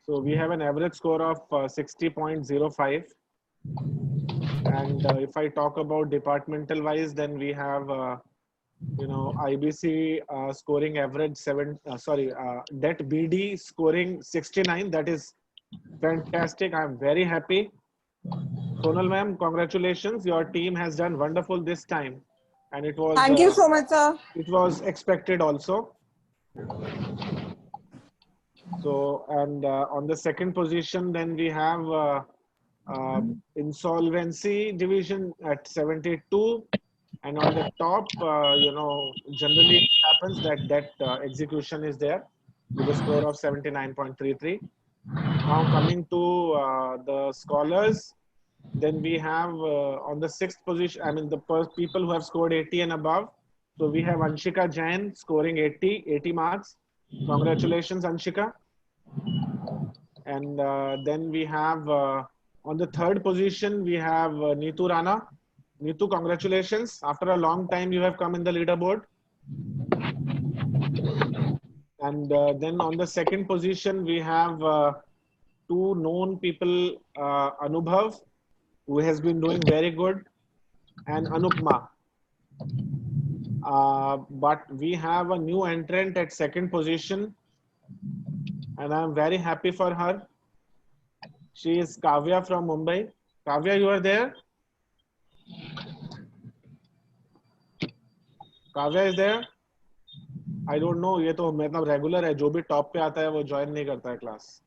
So we have an average score of 60.05. And if I talk about departmental wise, then we have, IBC scoring average DET BD scoring 69. That is fantastic. I'm very happy. Sonal ma'am, congratulations. Your team has done wonderful this time. And it was, Thank you so much, sir. it was expected also. So, and on the second position, then we have insolvency division at 72. And on the top, generally it happens that execution is there with a score of 79.33. Now coming to the scholars, then we have on the sixth position, I mean the people who have scored 80 and above. So we have Anshika Jain scoring 80 marks. Congratulations, Anshika. And then we have on the third position, we have Neetu Rana. Neetu, congratulations. After a long time, you have come in the leaderboard. And then on the second position, we have two known people, Anubhav, who has been doing very good, and Anupma. But we have a new entrant at second position, and I'm very happy for her. She is Kavya from Mumbai. Kavya, you are there? Kavya is there? I don't know. ये तो मतलब regular है. जो भी top पे आता है वो join नहीं करता है class.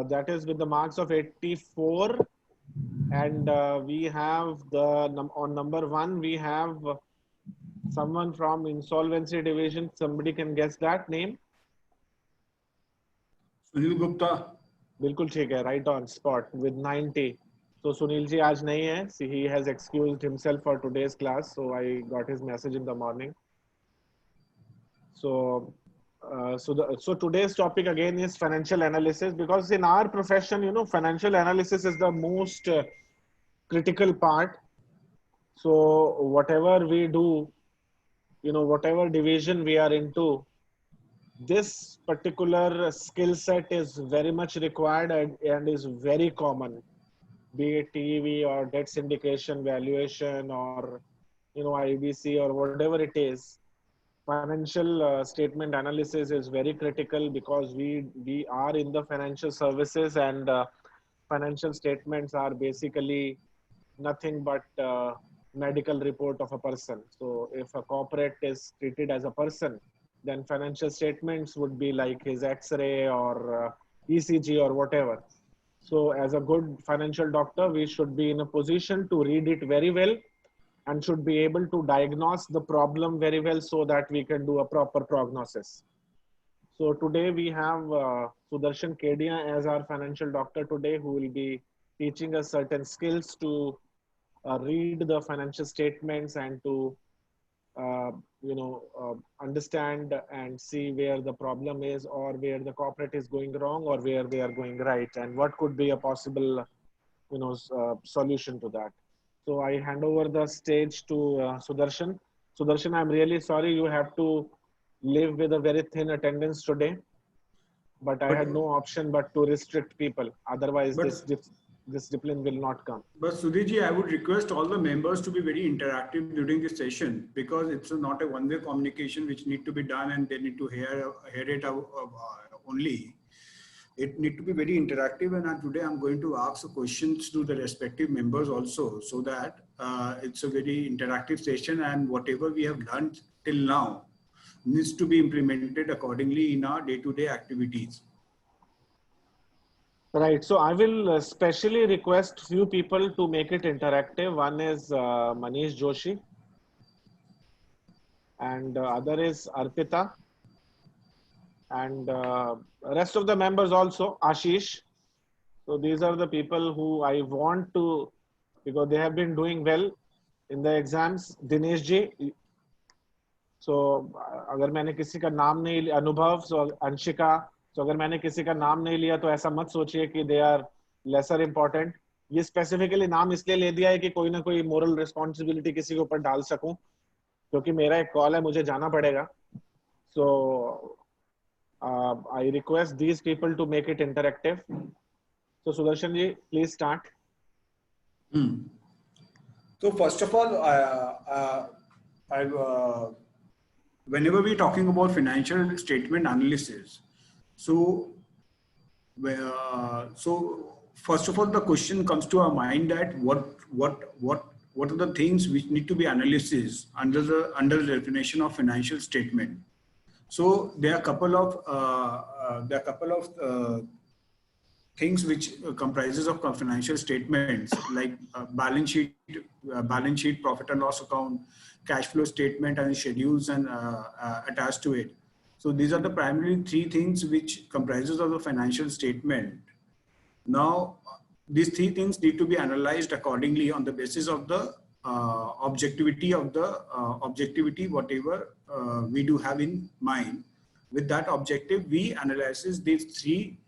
That is with the marks of 84. And we have on number 1, we have someone from insolvency division. Somebody can guess that name? Sunil Gupta. बिल्कुल ठीक है, right on spot with 90. So Sunil ji आज नहीं है. See, he has excused himself for today's class. So I got his message in the morning. So today's topic again is financial analysis, because in our profession, financial analysis is the most critical part. So whatever we do, whatever division we are into, this particular skill set is very much required and is very common, be it TEV or debt syndication valuation or, IBC or whatever it is. Financial statement analysis is very critical because we are in the financial services, and financial statements are basically nothing but medical report of a person. So if a corporate is treated as a person, then financial statements would be like his X-ray or ECG or whatever. So as a good financial doctor, we should be in a position to read it very well and should be able to diagnose the problem very well so that we can do a proper prognosis. So today we have Sudarshan Kedia as our financial doctor today, who will be teaching us certain skills to read the financial statements and to understand and see where the problem is, or where the corporate is going wrong, or where they are going right, and what could be a possible solution to that. So I hand over the stage to Sudarshan. Sudarshan, I'm really sorry you have to live with a very thin attendance today, but I had no option but to restrict people. Otherwise, this discipline will not come. But Sudhiji, I would request all the members to be very interactive during this session, because it's not a one-way communication which need to be done and they need to hear it only. It need to be very interactive, and today I'm going to ask questions to the respective members also, so that it's a very interactive session, and whatever we have learned till now needs to be implemented accordingly in our day-to-day activities. Right. So I will specially request few people to make it interactive. One is Manish Joshi, and other is Arpita, and rest of the members also, Ashish. So these are the people who I want to, because they have been doing well in the exams. Dinesh ji. So अगर मैंने किसी का नाम नहीं लिया, अनुभव, so Anshika. So अगर मैंने किसी का नाम नहीं लिया तो ऐसा मत सोचिए कि they are lesser important. ये specifically नाम इसलिए ले दिया है कि कोई ना कोई moral responsibility किसी के ऊपर डाल सकूं, क्योंकि मेरा एक कॉल है, मुझे जाना पड़ेगा. So I request these people to make it interactive. So Sudarshan ji, please start. So first of all, whenever we're talking about financial statement analysis, so first of all, the question comes to our mind that what are the things which need to be analysis under the definition of financial statement. So there are a couple of things which comprises of financial statements like balance sheet, profit and loss account, cash flow statement, and schedules and attached to it. So these are the primary three things which comprises of the financial statement. Now, these three things need to be analyzed accordingly on the basis of the objectivity whatever we do have in mind. With that objective, we analyze these three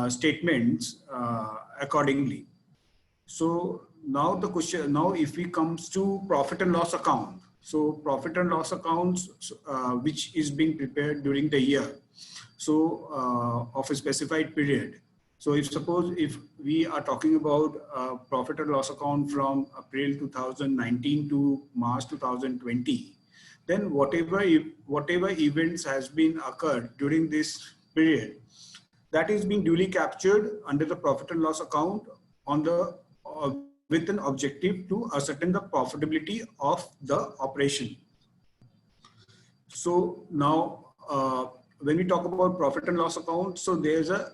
statements accordingly. So now the question, if we comes to profit and loss account, so profit and loss accounts which is being prepared during the year, so of a specified period. So if we are talking about profit and loss account from April 2019 to March 2020, then whatever events has been occurred during this period, that is being duly captured under the profit and loss account on the with an objective to ascertain the profitability of the operation. So now when we talk about profit and loss account, so there is a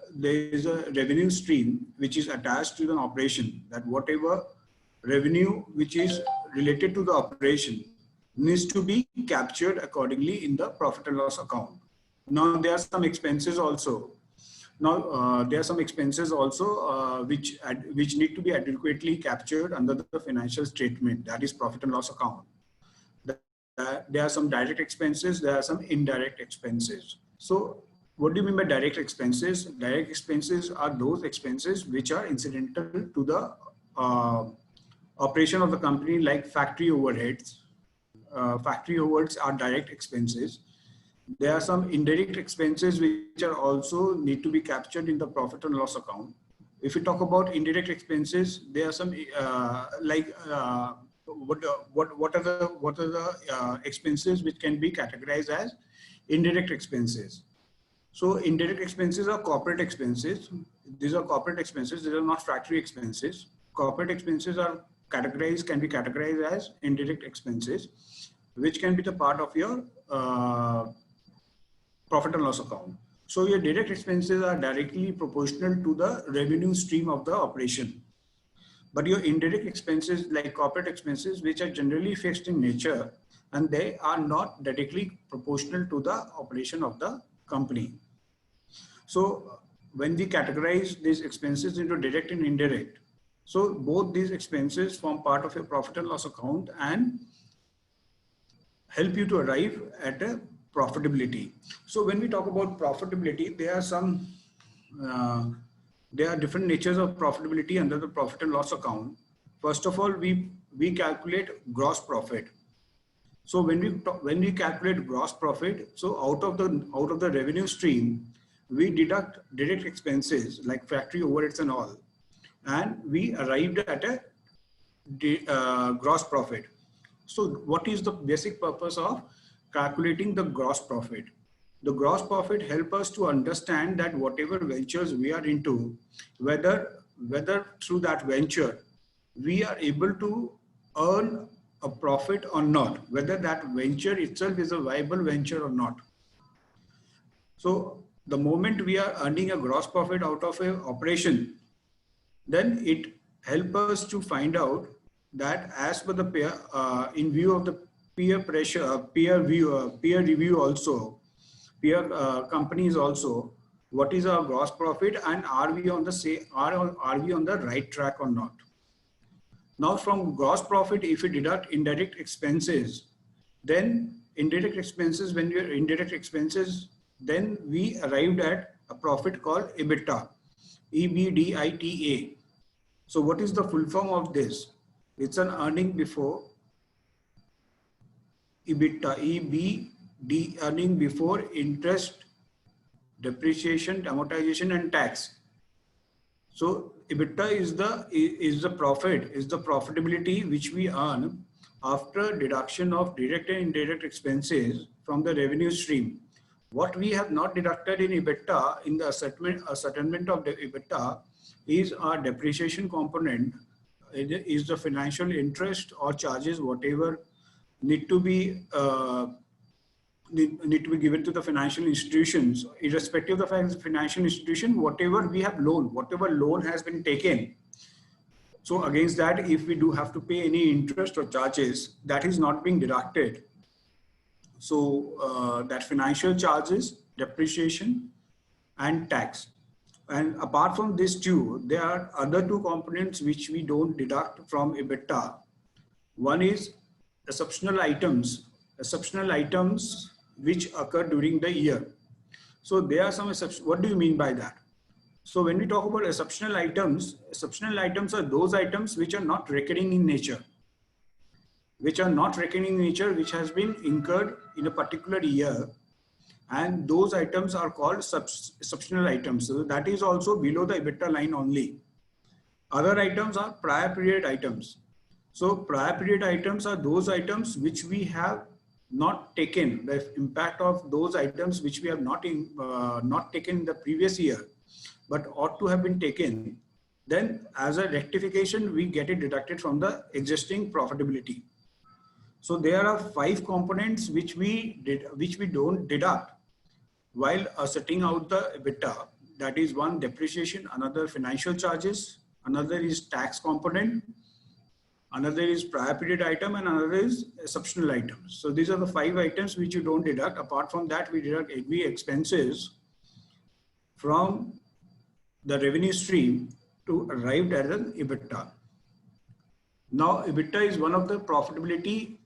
revenue stream which is attached to the operation, that whatever revenue which is related to the operation needs to be captured accordingly in the profit and loss account. Now there are some expenses also. There are some expenses also which need to be adequately captured under the financial statement, that is profit and loss account. There are some direct expenses, there are some indirect expenses. So what do you mean by direct expenses? Direct expenses are those expenses which are incidental to the operation of the company, like factory overheads. Factory overheads are direct expenses. There are some indirect expenses which are also need to be captured in the profit and loss account. If we talk about indirect expenses, there are some what are the expenses which can be categorized as indirect expenses. So indirect expenses are corporate expenses. These are corporate expenses. These are not factory expenses. Corporate expenses can be categorized as indirect expenses, which can be the part of your profit and loss account. So your direct expenses are directly proportional to the revenue stream of the operation. But your indirect expenses, like corporate expenses, which are generally fixed in nature, and they are not directly proportional to the operation of the company. So when we categorize these expenses into direct and indirect, so both these expenses form part of your profit and loss account and help you to arrive at a profitability. So when we talk about profitability, there are different natures of profitability under the profit and loss account. First of all, we calculate gross profit. So when we calculate gross profit, so out of the revenue stream, we deduct direct expenses like factory overheads and all, and we arrived at a gross profit. So what is the basic purpose of calculating the gross profit? The gross profit helps us to understand that whatever ventures we are into, whether through that venture we are able to earn a profit or not, whether that venture itself is a viable venture or not. So the moment we are earning a gross profit out of an operation, then it helps us to find out that as per the peer, in view of the peer pressure, peer review also, peer companies also, what is our gross profit and are we on the right track or not? Now from gross profit, if we deduct indirect expenses, then indirect expenses, when we are indirect expenses, then we arrived at a profit called EBITDA, EBITDA. So what is the full form of this? It's an earning before EBITDA, EBD, earning before interest, depreciation, amortization, and tax. So EBITDA is the profit, is the profitability which we earn after deduction of direct and indirect expenses from the revenue stream. What we have not deducted in EBITDA, in the settlement of the EBITDA, is our depreciation component, is the financial interest or charges, whatever need to be need to be given to the financial institutions, irrespective of the financial institution, whatever we have loan, whatever loan has been taken. So against that, if we do have to pay any interest or charges, that is not being deducted. So that financial charges, depreciation, and tax. And apart from these two, there are other two components which we don't deduct from EBITDA. One is exceptional items which occur during the year. So there are some exceptions. What do you mean by that? So when we talk about exceptional items are those items which are not recurring in nature, which has been incurred in a particular year, and those items are called exceptional items. So that is also below the EBITDA line only. Other items are prior period items. So prior period items are those items which we have not taken, the impact of those items which we have not taken in the previous year, but ought to have been taken. Then as a rectification, we get it deducted from the existing profitability. So there are 5 components which we don't deduct while setting out the EBITDA. That is one, depreciation, another financial charges, another is tax component, another is prior period item, and another is exceptional items. So these are the 5 items which you don't deduct. Apart from that, we deduct every expenses from the revenue stream to arrive at an EBITDA. Now, EBITDA is one of the profitability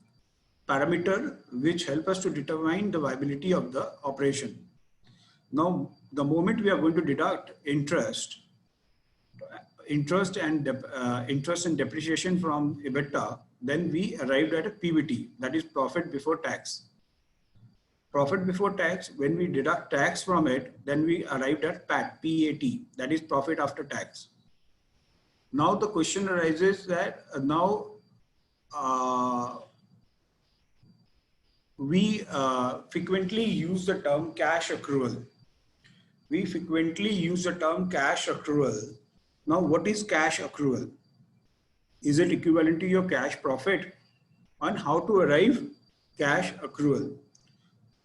parameter which help us to determine the viability of the operation. Now, the moment we are going to deduct interest and depreciation from EBITDA, then we arrived at a PBT, that is profit before tax. Profit before tax, when we deduct tax from it, then we arrived at PAT, P-A-T, that is profit after tax. Now the question arises that we frequently use the term cash accrual. Now, what is cash accrual? Is it equivalent to your cash profit? And how to arrive cash accrual?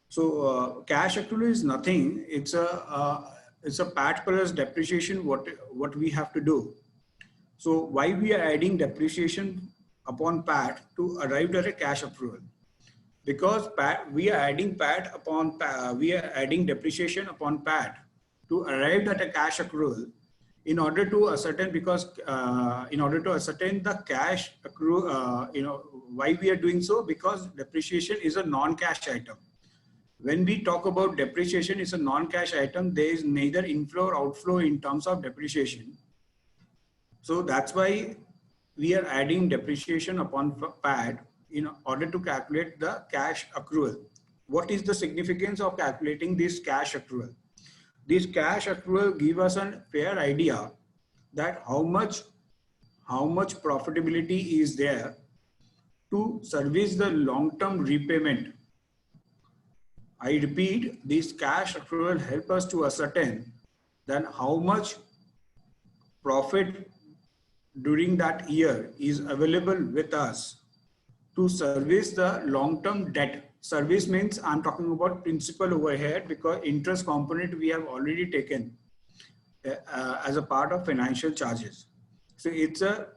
So cash accrual is nothing. It's a PAT plus depreciation. What we have to do. So why we are adding depreciation upon PAT to arrive at a cash accrual? Because we are adding depreciation upon PAT to arrive at a cash accrual in order to ascertain, the cash accrual, why we are doing so? Because depreciation is a non-cash item. When we talk about depreciation is a non-cash item, there is neither inflow or outflow in terms of depreciation. So that's why we are adding depreciation upon PAT in order to calculate the cash accrual. What is the significance of calculating this cash accrual? This cash accrual gives us a fair idea that how much profitability is there to service the long-term repayment. I repeat, this cash accrual help us to ascertain then how much profit during that year is available with us to service the long-term debt. Service means I'm talking about principal over here, because interest component we have already taken as a part of financial charges. So it's a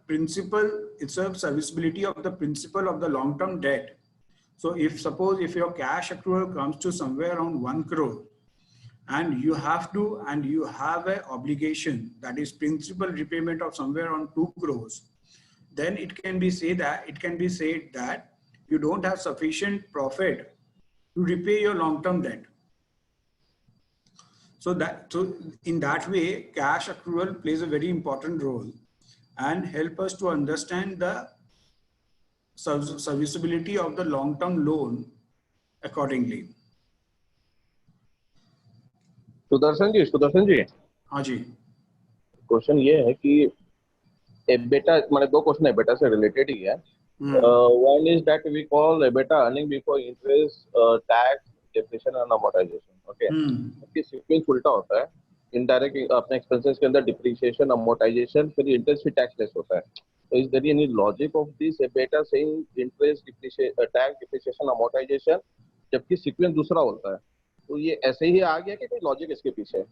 serviceability of the principal of the long-term debt. So suppose if your cash accrual comes to somewhere around 1 crore and you have an obligation, that is principal repayment of somewhere around 2 crores, then it can be said that you don't have sufficient profit to repay your long-term debt. So in that way, cash accrual plays a very important role and help us to understand the serviceability of the long-term loan accordingly. Sudarshan ji, हाँ जी। Question ये है कि EBITDA, मतलब दो question EBITDA से related ही है। One is that we call EBITDA earning before interest, tax, depreciation and amortisation. Okay, इसकी सीक्वेंस उल्टा होता है। इनडायरेक्ट अपने एक्सपेंसेस के अंदर डिप्रिसिएशन, अमोर्टाइजेशन, फिर इंटरेस्ट, फिर टैक्स लेस होता है। तो is there any logic of this EBITDA saying interest, depreciation, tax, depreciation, amortisation, जबकि सीक्वेंस दूसरा होता है? तो ये ऐसे ही आ गया कि कोई लॉजिक इसके पीछे?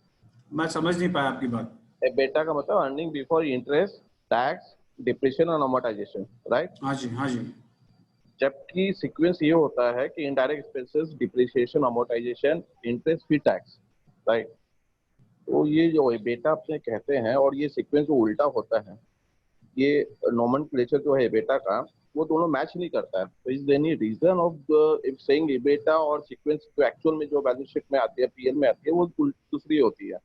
मैं समझ नहीं पाया आपकी बात। एबिटा का मतलब earning before interest, tax, depreciation और अमोर्टाइजेशन, राइट? हाँ जी, हाँ जी। जबकि सीक्वेंस ये होता है कि indirect expenses, depreciation, amortisation, interest, फिर टैक्स, राइट? तो ये जो एबिटा अपने कहते हैं और ये सीक्वेंस जो उल्टा होता है, ये नोमेनक्लेचर जो है एबिटा का, वो दोनों मैच नहीं करता है। तो is there any reason of if saying EBITDA और सीक्वेंस जो एक्चुअल में जो बैलेंस शीट में आती है, पीएल में आती है, वो दूसरी होती है?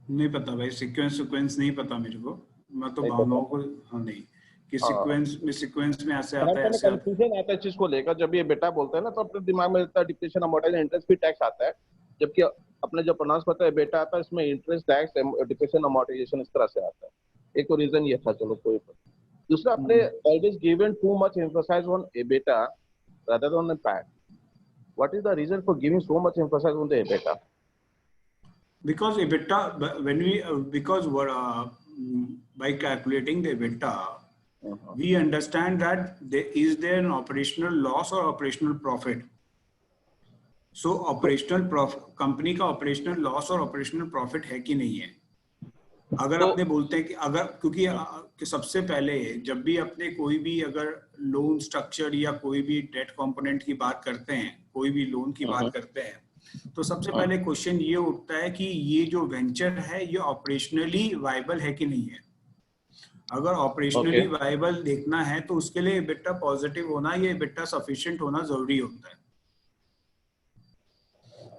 नहीं पता भाई, सीक्वेंस नहीं पता मेरे को। मैं तो भावनाओं को, हाँ नहीं, कि सीक्वेंस में ऐसे आता है, ऐसे आता है। कंफ्यूजन आता है चीज को लेकर। जब ये बेटा बोलते हैं ना, तो अपने दिमाग में रहता है डिप्रिसिएशन, अमोर्टाइजेशन, इंटरेस्ट, फिर टैक्स आता है। जबकि अपने जो प्रोनाउंस करता है बेटा आता है, इसमें इंटरेस्ट, टैक्स, डिप्रिसिएशन, अमोर्टाइजेशन इस तरह से आता है। एक तो रीजन ये था, चलो कोई। दूसरा, अपने always given too much emphasise on EBITDA rather than PAT. What is the reason for giving so much emphasis on the EBITDA? Because EBITDA, by calculating the EBITDA, we understand that is there an operational loss or operational profit. So operational profit, company का operational loss और operational profit है कि नहीं है। अगर अपने बोलते हैं कि अगर, क्योंकि सबसे पहले जब भी अपने कोई भी अगर लोन स्ट्रक्चर या कोई भी डेट कंपोनेंट की बात करते हैं, कोई भी लोन की बात करते हैं, तो सबसे पहले क्वेश्चन ये उठता है कि ये जो वेंचर है ये ऑपरेशनली वायबल है कि नहीं है। अगर ऑपरेशनली वायबल देखना है तो उसके लिए एबिटा पॉजिटिव होना, ये एबिटा सफिशिएंट होना जरूरी होता है।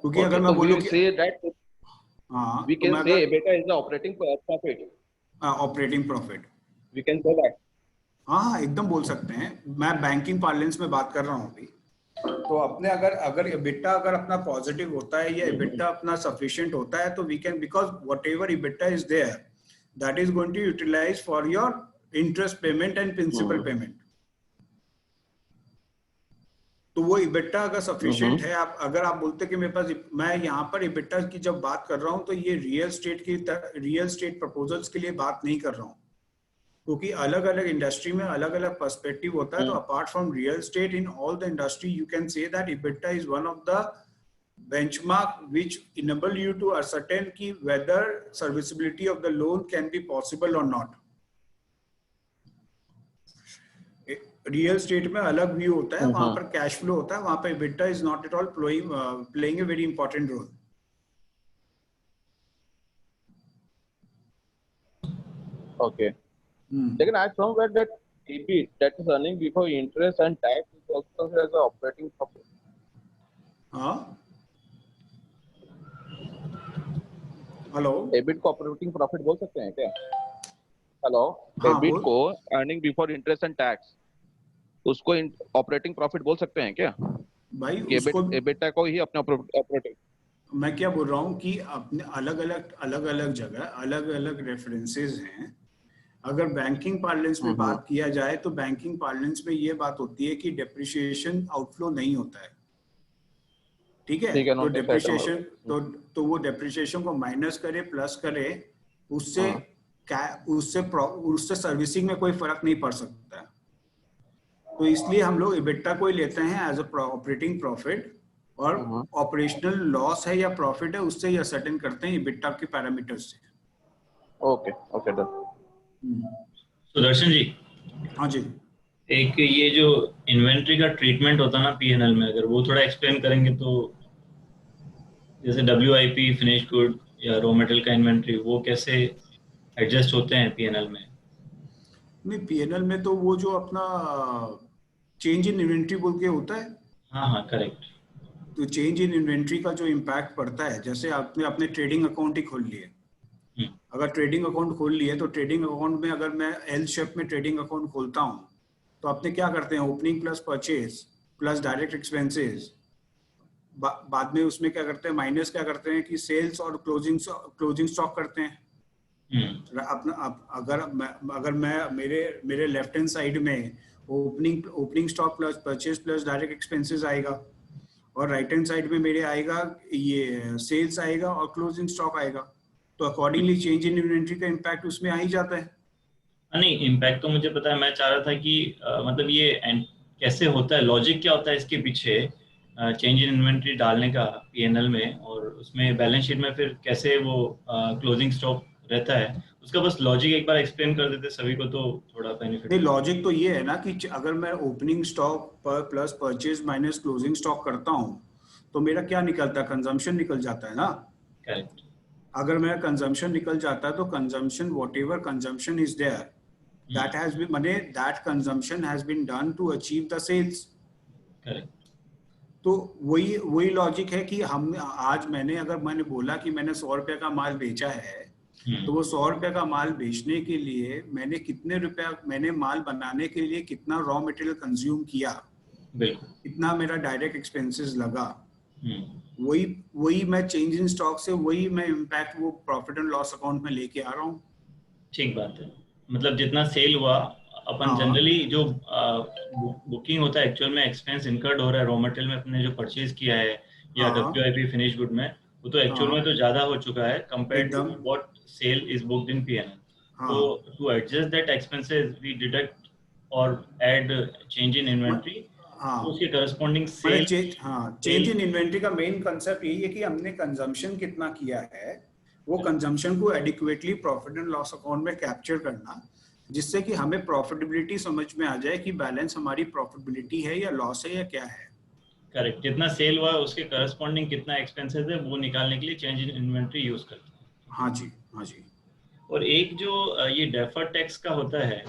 क्योंकि अगर मैं बोलूं कि we can say EBITDA is the operating profit. Operating profit We can say that. हाँ, एकदम बोल सकते हैं। मैं बैंकिंग पार्लेंस में बात कर रहा हूँ अभी। तो अपने अगर EBITDA अगर अपना पॉजिटिव होता है या EBITDA अपना सफिशिएंट होता है, तो we can, because whatever EBITDA is there, that is going to utilise for your interest payment and principal payment. तो वो EBITDA अगर सफिशिएंट है, अगर आप बोलते कि मेरे पास, मैं यहाँ पर EBITDA की जब बात कर रहा हूँ तो ये रियल स्टेट प्रपोजल्स के लिए बात नहीं कर रहा हूँ, क्योंकि अलग अलग इंडस्ट्री में अलग अलग पर्सपेक्टिव होता है। तो apart from real estate, in all the industry you can say that EBITDA is one of the benchmark which enable you to ascertain कि whether serviceability of the loan can be possible or not. Real estate में अलग view होता है, वहां पर cash flow होता है, वहां पर EBITDA is not at all playing a very important role. Okay. लेकिन I somewhere that EBIT, that is earning before interest and tax, is also considered as an operating profit. हाँ, hello, EBIT को operating profit बोल सकते हैं क्या? Hello, EBIT को earning before interest and tax, उसको operating profit बोल सकते हैं क्या भाई? उसको EBITDA को ही अपने ऑपरेटिंग। मैं क्या बोल रहा हूँ कि अपने अलग अलग जगह अलग अलग रेफरेंसेस हैं। अगर बैंकिंग पार्लेंस में बात किया जाए तो बैंकिंग पार्लेंस में ये बात होती है कि डेप्रिसिएशन आउटफ्लो नहीं होता है, ठीक है? तो डेप्रिसिएशन, तो वो डेप्रिसिएशन को माइनस करे प्लस करे, उससे सर्विसिंग में कोई फर्क नहीं पड़ सकता है। तो इसलिए हम लोग EBITDA को ही लेते हैं एज अ ऑपरेटिंग प्रॉफिट, और ऑपरेशनल लॉस है या प्रॉफिट है उससे ही असर्टेन करते हैं EBITDA के पैरामीटर्स से। Okay done. सुदर्शन जी, हाँ जी, एक ये जो इन्वेंट्री का ट्रीटमेंट होता है ना P&L में, अगर वो थोड़ा एक्सप्लेन करेंगे तो, जैसे WIP, फिनिश गुड या रॉ मटेरियल का इन्वेंट्री, वो कैसे एडजस्ट होते हैं P&L में? नहीं, P&L में तो वो जो अपना चेंज इन इन्वेंट्री बोल के होता है। हाँ करेक्ट। तो चेंज इन इन्वेंट्री का जो इम्पैक्ट पड़ता है, जैसे आपने अपने ट्रेडिंग अकाउंट ही खोल लिए, अगर ट्रेडिंग अकाउंट खोल लिए तो ट्रेडिंग अकाउंट में अगर मैं एल शेप में ट्रेडिंग अकाउंट खोलता हूँ तो अपने क्या करते हैं, opening plus purchase plus direct expenses बाद में उसमें क्या करते हैं, माइनस क्या करते हैं कि सेल्स और क्लोजिंग स्टॉक करते हैं। अगर मैं मेरे लेफ्ट हैंड साइड में opening stock plus purchase plus direct expenses आएगा, और राइट हैंड साइड में मेरे आएगा ये सेल्स आएगा और क्लोजिंग स्टॉक आएगा, तो अकॉर्डिंगली चेंज इन इन्वेंट्री का इम्पैक्ट उसमें आ ही जाता है। नहीं, इम्पैक्ट तो मुझे पता है, मैं चाह रहा था कि मतलब ये कैसे होता है, लॉजिक क्या होता है इसके पीछे चेंज इन इन्वेंट्री डालने का पीएनएल में, और उसमें बैलेंस शीट में फिर कैसे वो क्लोजिंग स्टॉक रहता है, उसका बस लॉजिक एक बार एक्सप्लेन कर देते सभी को तो थोड़ा बेनिफिट। नहीं, लॉजिक तो ये है ना कि अगर मैं opening stock plus purchase minus closing stock करता हूँ तो मेरा क्या निकलता है, कंजम्पशन निकल जाता है ना। करेक्ट। अगर मेरा कंजम्पशन निकल जाता है तो consumption, whatever consumption is there, that has been माने that consumption has been done to achieve the sales. Correct. तो वही लॉजिक है कि हमने आज अगर मैंने बोला कि मैंने 100 रुपए का माल बेचा है, तो वो 100 रुपए का माल बेचने के लिए मैंने कितने रुपया, मैंने माल बनाने के लिए कितना रॉ मटेरियल कंज्यूम किया, बिल्कुल, कितना मेरा डायरेक्ट एक्सपेंसेस लगा, वही मैं चेंज इन स्टॉक से वही मैं इम्पैक्ट वो प्रॉफिट एंड लॉस अकाउंट में लेके आ रहा हूँ। ठीक बात है। मतलब जितना सेल हुआ अपन जनरली जो बुकिंग होता है, एक्चुअल में एक्सपेंस इनकर्ड हो रहा है रॉ मटेरियल में अपने जो परचेज किया है या डब्ल्यूआईपी फिनिश गुड में, वो तो एक्चुअल में तो ज्यादा हो चुका है compared to what sale is booked in PNL. तो to adjust that expenses we deduct और ऐड चेंज इन इन्वेंट्री, तो उसके corresponding sale. Change in inventory का मेन कांसेप्ट यही है कि हमने कंजम्पशन कितना किया है, वो कंजम्पशन को adequately profit and loss account में कैप्चर करना, जिससे कि हमें प्रॉफिटेबिलिटी समझ में आ जाए कि बैलेंस हमारी प्रॉफिटेबिलिटी है या लॉस है या क्या है। करेक्ट। जितना सेल हुआ उसके करस्पॉन्डिंग कितना एक्सपेंसेस है वो निकालने के लिए चेंज इन इन्वेंट्री यूज करते हैं। हाँ जी, हाँ जी। और एक जो ये डेफर्ड टैक्स का होता है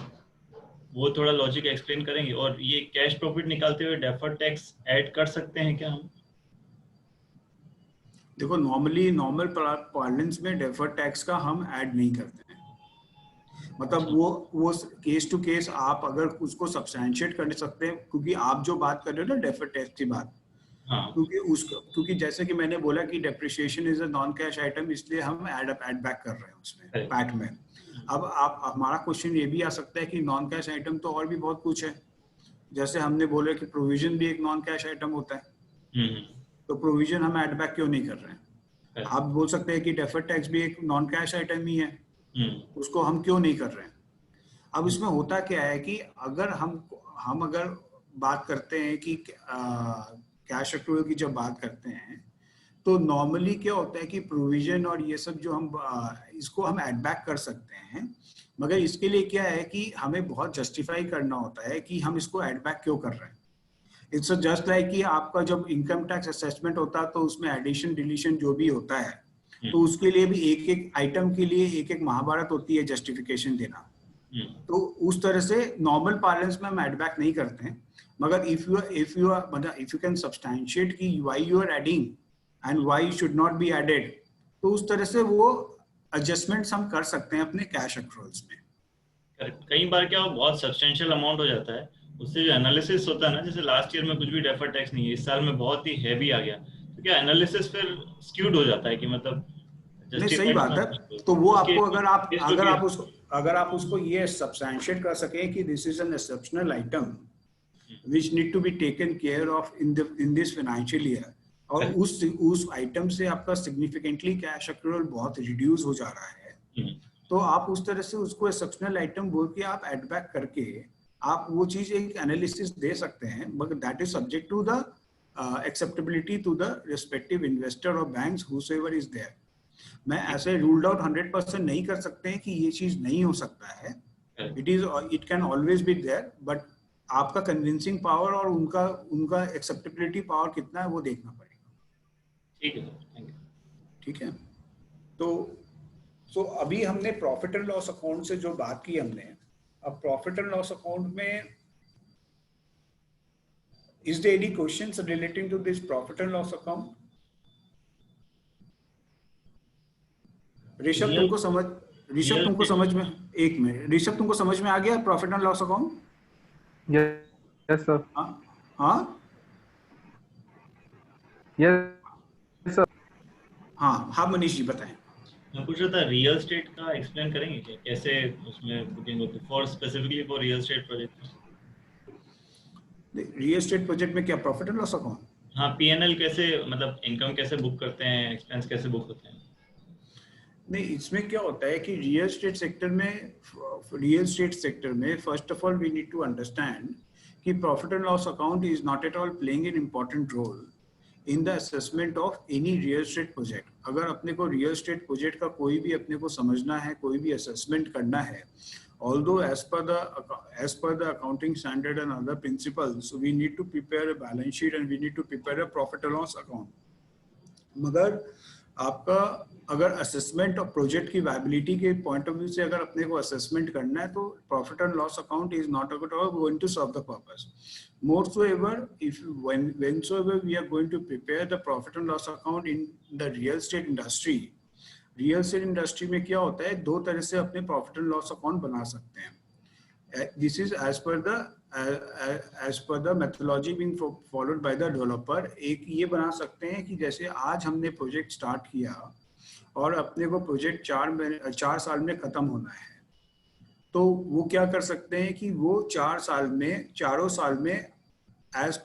वो थोड़ा लॉजिक एक्सप्लेन करेंगे, और ये कैश प्रॉफिट निकालते हुए डेफर्ड टैक्स ऐड कर सकते हैं क्या हम? देखो, नॉर्मल पार्लेंस में डेफर्ड टैक्स का हम ऐड नहीं करते हैं। मतलब वो केस टू केस आप अगर उसको सब्सटैंशिएट कर सकते हैं, क्योंकि आप जो बात कर रहे हो ना डेफर्ड टैक्स की बात, क्योंकि जैसे कि मैंने बोला कि depreciation is a non cash item, इसलिए हम ऐड बैक कर रहे हैं उसमें पैट में। अब हमारा क्वेश्चन ये भी आ सकता है कि नॉन कैश आइटम तो और भी बहुत कुछ है, जैसे हमने बोला कि प्रोविजन भी एक नॉन कैश आइटम होता है, तो प्रोविजन हम ऐड बैक क्यों नहीं कर रहे हैं। आप बोल सकते हैं कि डेफर्ड टैक्स भी एक नॉन कैश आइटम ही है, उसको हम क्यों नहीं कर रहे हैं। अब इसमें होता क्या है कि अगर हम अगर बात करते हैं कि कैश एक्रूवल की जब बात करते हैं, तो नॉर्मली क्या होता है कि प्रोविजन और ये सब जो हम इसको हम ऐड बैक कर सकते हैं, मगर इसके लिए क्या है कि हमें बहुत जस्टिफाई करना होता है कि हम इसको ऐड बैक क्यों कर रहे हैं। इट्स जस्ट लाइक कि आपका जब इनकम टैक्स असेसमेंट होता है तो उसमें एडिशन डिलीशन जो भी होता है, तो उसके लिए भी एक एक आइटम के लिए एक एक महाभारत होती है जस्टिफिकेशन देना। तो उस तरह से नॉर्मल पार्लेंस में हम ऐड बैक नहीं करते हैं, मगर इफ यू कैन सब्सटैंशिएट कि why you are adding and why should not be added, तो उस तरह से वो एडजस्टमेंट्स हम कर सकते हैं अपने कैश एक्रूवल्स में। करेक्ट। कई बार क्या बहुत सब्सटेंशियल अमाउंट हो जाता है, उससे जो एनालिसिस होता है ना, जैसे लास्ट ईयर में कुछ भी डेफर्ड टैक्स नहीं है, इस साल में बहुत ही हैवी आ गया, तो क्या एनालिसिस फिर स्क्यूड हो जाता है कि मतलब नहीं, सही बात है। तो वो आपको अगर आप उसको ये सब्सटैंशिएट कर सके कि this is an exceptional item which need to be taken care of in this financial year, और उस आइटम से आपका सिग्निफिकेंटली कैश एक्रूवल बहुत रिड्यूस हो जा रहा है, तो आप उस तरह से उसको एक्सेप्शनल आइटम बोल के आप एड बैक करके आप वो चीज एक एनालिसिस दे सकते हैं, मगर that is subject to the acceptability to the respective investor और बैंक्स हुएवर इज देयर। मैं ऐसे रूल्ड आउट 100% नहीं कर सकते हैं कि ये चीज नहीं हो सकता है, it can always be there, but आपका कन्विंसिंग पावर और उनका एक्सेप्टेबिलिटी पावर कितना है वो देखना पड़ेगा। ठीक है, थैंक यू। ठीक है, तो अभी हमने प्रॉफिट एंड लॉस अकाउंट से जो बात की हमने, अब प्रॉफिट एंड लॉस अकाउंट में is there any questions relating to this profit and loss account? Rishabh तुमको समझ में, एक मिनट, ऋषभ तुमको समझ में आ गया profit and loss account? Yes sir. हाँ, यस सर। हाँ मनीष जी बताएं। मैं पूछ रहा था रियल स्टेट का एक्सप्लेन करेंगे क्या, कैसे उसमें बुकिंग होती है for specifically for real estate project? Real estate project में क्या प्रॉफिट एंड लॉस अकाउंट? हाँ, पीएनएल कैसे, मतलब इनकम कैसे बुक करते हैं, एक्सपेंस कैसे बुक होते हैं? नहीं, इसमें क्या होता है कि रियल एस्टेट सेक्टर में first of all we need to understand कि profit and loss account is not at all playing an important role in the assessment of any real estate project. अगर अपने को रियल एस्टेट प्रोजेक्ट का कोई भी अपने को समझना है, कोई भी असेसमेंट करना है, although as per the accounting standard and other principles, so we need to prepare a balance sheet and we need to prepare a profit and loss account. मगर आपका अगर असेसमेंट ऑफ प्रोजेक्ट की viability के point of view से अगर अपने को assessment करना है, तो profit and loss account is not going to serve the purpose. More so ever if when so ever we are going to prepare the profit and loss account in the real estate industry, real estate industry में क्या होता है, दो तरह से अपने profit and loss account बना सकते हैं। This is as per the methodology being followed by the developer. एक ये बना सकते हैं कि जैसे आज हमने प्रोजेक्ट स्टार्ट किया और अपने को प्रोजेक्ट 4 साल में खत्म होना है, तो वो क्या कर सकते हैं कि वो 4 साल में एज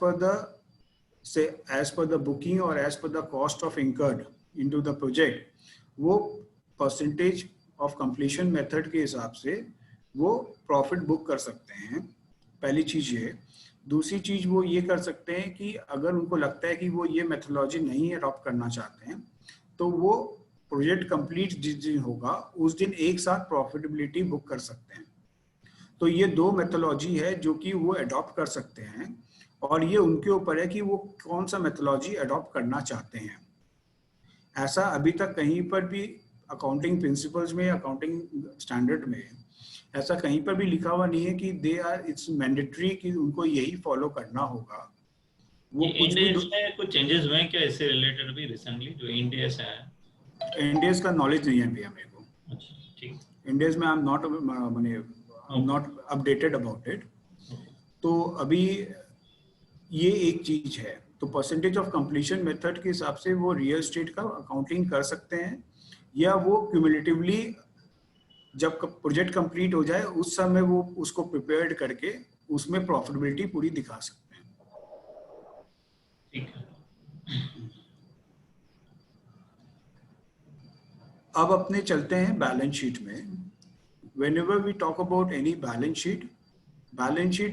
पर द बुकिंग और as per the cost of incurred into the project, वो परसेंटेज ऑफ कंप्लीशन मेथड के हिसाब से वो प्रॉफिट बुक कर सकते हैं। पहली चीज ये। दूसरी चीज वो ये कर सकते हैं कि अगर उनको लगता है कि वो ये मेथोडोलॉजी नहीं अडॉप्ट करना चाहते हैं, तो वो प्रोजेक्ट कंप्लीट जिस दिन होगा उस दिन एक साथ प्रॉफिटेबिलिटी बुक कर सकते हैं। तो ये दो मेथोडोलॉजी है जो कि वो अडॉप्ट कर सकते हैं, और ये उनके ऊपर है कि वो कौन सा मेथोडोलॉजी अडॉप्ट करना चाहते हैं। ऐसा अभी तक कहीं पर भी अकाउंटिंग प्रिंसिपल्स में, अकाउंटिंग स्टैंडर्ड में ऐसा कहीं पर भी लिखा हुआ नहीं है कि इट्स मैंडेटरी कि उनको यही फॉलो करना होगा। वो इंडेस में कुछ चेंजेस हुए हैं क्या इससे रिलेटेड भी रिसेंटली, जो इंडेस है? इंडेस का नॉलेज नहीं है भैया मेरे को। अच्छा, ठीक। इंडेस में आई am not updated about it. तो अभी ये एक चीज है। तो परसेंटेज ऑफ कंप्लीशन मेथड के हिसाब से वो रियल एस्टेट का अकाउंटिंग कर सकते हैं, या वो क्यूमुलेटिवली जब प्रोजेक्ट कंप्लीट हो जाए उस समय वो उसको प्रिपेयर्ड करके उसमें प्रॉफिटेबिलिटी पूरी दिखा सकते हैं। ठीक है। अब अपने चलते हैं बैलेंस शीट में। Whenever we talk about any balance sheet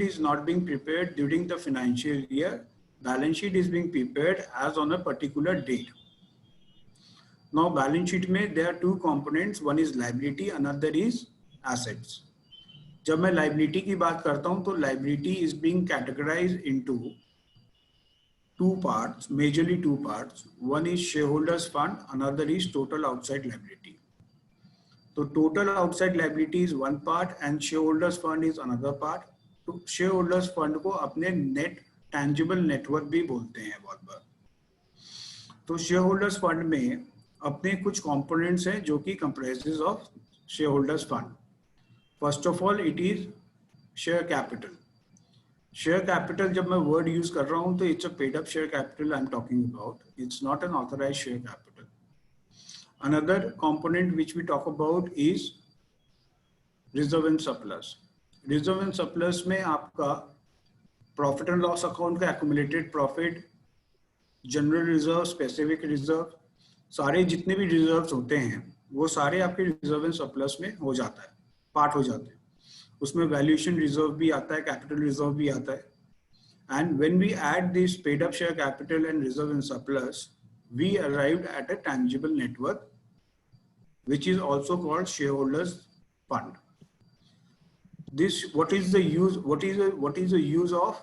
is not being prepared during the financial year. Balance sheet is being prepared as on a particular date. Now balance sheet में there are two components, one is liability, another is assets. जब मैं liability की बात करता हूँ तो liability is being categorized into two parts, majorly two parts. One is shareholders fund, another is total outside liability. तो total outside liability is one part and share holders fund is another part. तो share holders fund को अपने net tangible network भी बोलते हैं बहुत बार। तो share holders fund में अपने कुछ कंपोनेंट्स हैं जो कि comprises of share holders fund. First of all it is share capital. Share capital जब मैं वर्ड यूज कर रहा हूं तो it's a paid up share capital I am talking about, it's not an authorised share capital. Another component which we talk about is reserve and surplus. Reserve and surplus में आपका profit and loss account का accumulated profit, general reserve, specific reserve, सारे जितने भी reserves होते हैं वो सारे आपके रिजर्व एंड सरप्लस में हो जाता है, पार्ट हो जाते हैं। उसमें वैल्यूएशन रिजर्व भी आता है, कैपिटल रिजर्व भी आता है। And when we add this paid up share capital and reserve and surplus, we arrived at a tangible net worth, which is also called shareholders fund. This, what is the use of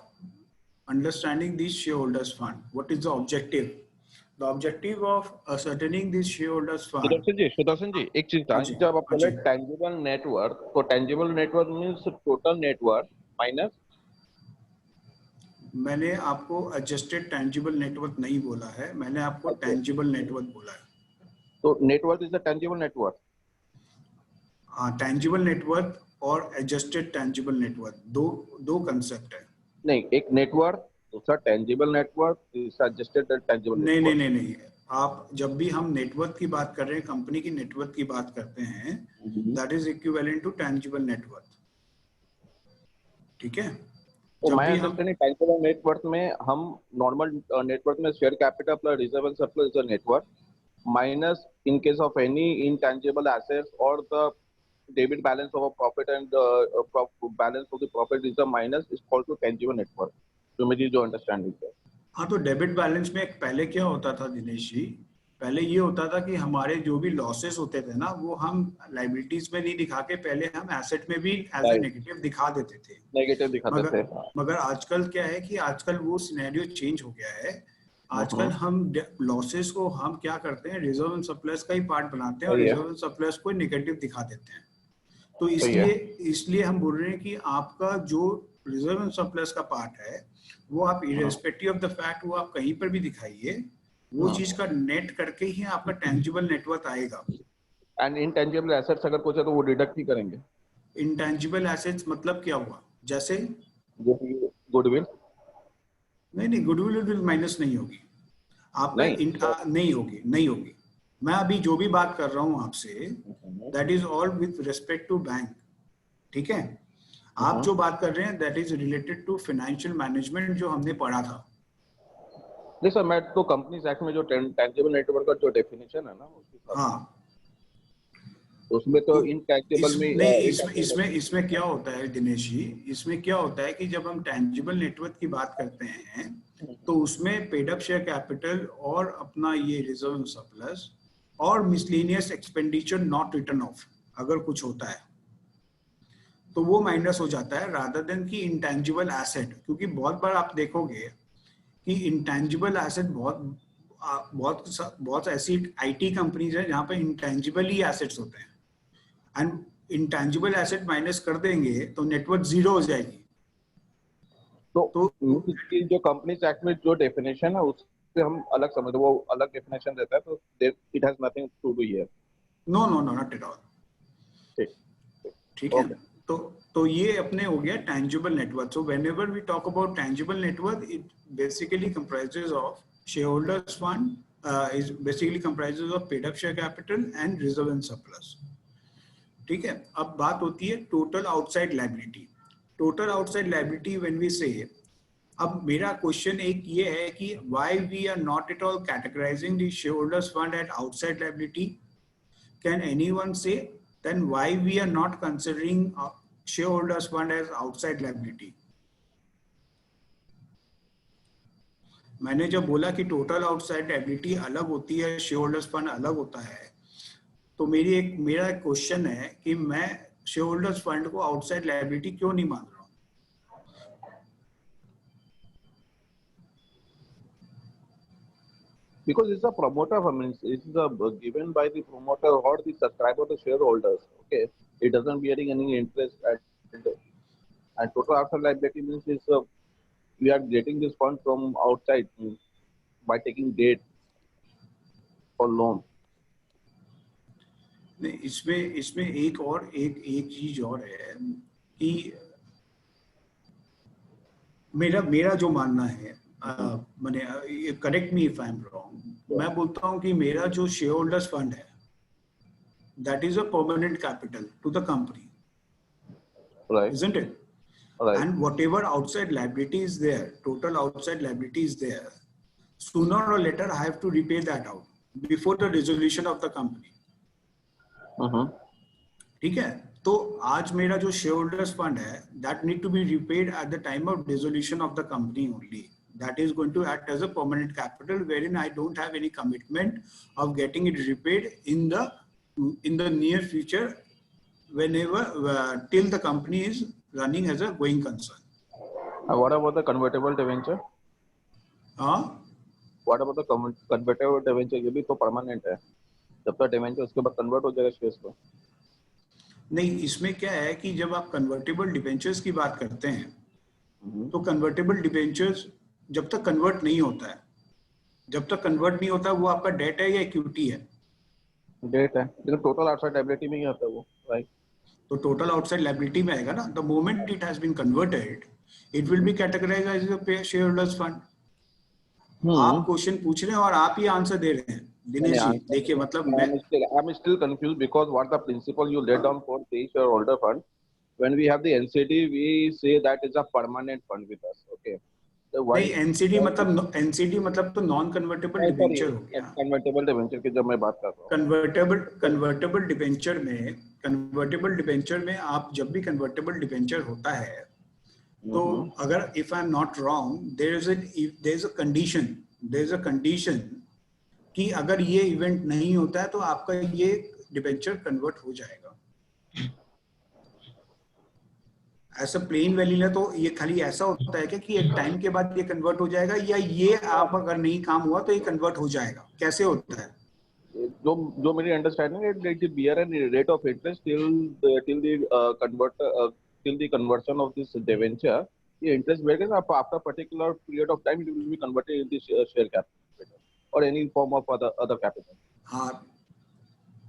understanding this shareholders fund? What is the objective? The objective of ascertaining this shareholders fund. Sudarshan ji एक चीज था, जब आप बोले tangible net worth, तो tangible net worth means total net worth minus। मैंने आपको adjusted tangible net worth नहीं बोला है, मैंने आपको टेंजिबल नेटवर्थ बोला है। तो net worth is the tangible net worth. हाँ, टेंजिबल नेटवर्थ और एडजस्टेड टेंजिबल नेटवर्थ दो कंसेप्ट है। नहीं, एक नेटवर्थ दूसरा टेंजिबल नेटवर्थ, तीसरा एडजस्टेड टेंजिबल नहीं नेटवर्थ। नहीं नहीं नहीं, आप जब भी हम नेटवर्थ की बात कर रहे हैं, कंपनी की नेटवर्थ की बात करते हैं, that is equivalent to tangible net worth, ठीक है। तो जब मैं भी हम अंडरस्टैंडिंग टेंजिबल नेटवर्थ में हम नॉर्मल नेटवर्थ में share capital plus reserve and surplus is the net worth minus in case of any intangible assets or the debit balance of a profit and balance of the profit is the minus is called to tangible net worth. तो मेरी जो understanding है। हाँ, तो debit balance में पहले क्या होता था दिनेश जी, पहले ये होता था कि हमारे जो भी लॉसेस होते थे ना, वो हम लाइबिलिटीज में नहीं दिखा के पहले हम एसेट में भी एज ए नेगेटिव दिखा देते थे, नेगेटिव दिखाते थे। मगर आजकल क्या है कि आजकल वो सिनेरियो चेंज हो गया है। आजकल हम लॉसेस को हम क्या करते हैं, रिजर्व एंड सरप्लस का ही पार्ट बनाते हैं और रिजर्व एंड सरप्लस को नेगेटिव दिखा देते हैं। तो इसलिए हम बोल रहे हैं कि आपका जो रिजर्व एंड सरप्लस का पार्ट है वो आप इररिस्पेक्टिव ऑफ द फैक्ट वो आप कहीं पर भी दिखाइए, वो चीज का नेट करके ही आपका टेंजिबल नेटवर्थ आएगा। एंड इनटेंजिबल एसेट्स अगर कुछ है तो वो डिडक्ट ही करेंगे। इनटेंजिबल एसेट्स मतलब क्या हुआ, जैसे गुडविल? नहीं, गुडविल माइनस नहीं होगी आपका, नहीं होगी। मैं अभी जो भी बात कर रहा हूं आपसे, that is all with respect to bank, ठीक है। आप जो बात कर रहे हैं that is related to financial management जो हमने पढ़ा था। नहीं सर, मैं तो कंपनीज एक्ट में जो टेंजिबल नेटवर्थ का जो डेफिनेशन है ना, हाँ, उसमें तो इनटेंजिबल में नहीं, इसमें क्या होता है दिनेश जी, इसमें क्या होता है कि जब हम टेंजिबल नेटवर्थ की बात करते हैं तो उसमें पेड अप शेयर कैपिटल और अपना ये रिजर्व एंड सरप्लस और miscellaneous expenditure not return of अगर कुछ होता है तो वो माइनस हो जाता है, रादर देन कि इंटेंजिबल एसेट। क्योंकि बहुत बार आप देखोगे कि इंटेंजिबल एसेट बहुत ऐसी आईटी कंपनीज है जहां पे इंटेंजिबल ही एसेट्स होते हैं, एंड इंटेंजिबल एसेट माइनस कर देंगे तो नेटवर्थ जीरो हो जाएगी। तो जो कंपनीज एक्ट में जो डेफिनेशन है उससे हम अलग समझते, वो अलग डेफिनेशन देता है, तो it has nothing to do here. No not at all. ठीक है, तो ये अपने हो गया tangible net worth. So whenever we talk about tangible net worth, it basically comprises of shareholders fund, is basically comprises of paid up share capital and reserve and surplus. ठीक है, अब बात होती है total outside liability. Total outside liability when we say, अब मेरा question एक ये है कि why we are not at all categorizing the shareholders fund at outside liability? Can anyone say then why we are not considering shareholders fund as outside liability? मैंने जब बोला कि टोटल आउटसाइड लायबिलिटी अलग होती है, शेयरहोल्डर्स फंड अलग होता है, तो मेरा एक क्वेश्चन है कि मैं शेयरहोल्डर्स फंड को आउटसाइड लायबिलिटी क्यों नहीं मान रहा हूं? Because it's a promoter, I mean, it's given by the promoter or the subscriber, the shareholders. Okay, it doesn't bearing any interest and total outside liability means is we are getting this fund from outside by taking debt or loan. नहीं, इसमें एक चीज और है कि मेरा जो मानना है, मैंने correct me if I am wrong, मैं बोलता हूं कि मेरा जो शेयर होल्डर्स फंड है that is a permanent capital to the company, right, isn't it? Right. And whatever outside liability is there, total outside liability is there, sooner or later I have to repay that out before the resolution of the company. ठीक है, तो आज मेरा जो shareholders fund है that need to be repaid at the time of dissolution of the company only. That is going to act as a permanent capital wherein I don't have any commitment of getting it repaid in the near future whenever till the company is running as a going concern. What about the convertible debenture? What about the convertible debenture? ये भी तो permanent है, जब तक debenture उसके बाद convert हो जाएगा शेयर्स को. नहीं, इसमें क्या है कि जब आप कन्वर्टेबल डिबेंचर्स की बात करते हैं तो कन्वर्टेबल डिबेंचर्स जब तक कन्वर्ट नहीं होता है वो आपका डेट है या इक्विटी है? डेट है, लेकिन टोटल आउटसाइड लायबिलिटी में ही आता है वो, राइट? तो टोटल आउटसाइड लायबिलिटी में आएगा ना. The moment it has been converted It will be categorized as a shareholders fund. आप क्वेश्चन पूछ रहे हैं और आप ही आंसर दे रहे हैं दिनेश जी. देखिए मतलब I'm still confused because what the principle you laid down for the shareholder fund, when we have the NCD, we say that is a permanent fund with us. Okay. So why नहीं NCD मतलब तो non convertible debenture हो गया. Convertible debenture की जब मैं बात कर रहा हूँ, कन्वर्टेबल डिबेंचर में आप जब भी कन्वर्टेबल डिबेंचर होता है तो अगर if I am not wrong there is a condition कि अगर ये इवेंट नहीं होता है तो आपका ये डिबेंचर कन्वर्ट हो जाएगा. ऐसा प्लेन वैनिला तो ये खाली ऐसा होता है कि एक टाइम के बाद ये कन्वर्ट हो जाएगा या ये आप अगर नहीं काम हुआ तो ये कन्वर्ट हो जाएगा, कैसे होता है? जो मेरी अंडरस्टैंडिंग है that the bear and rate of interest till the conversion of this debenture, the interest rate after particular period of time it will be converted into share capital or any form of other capital. हाँ.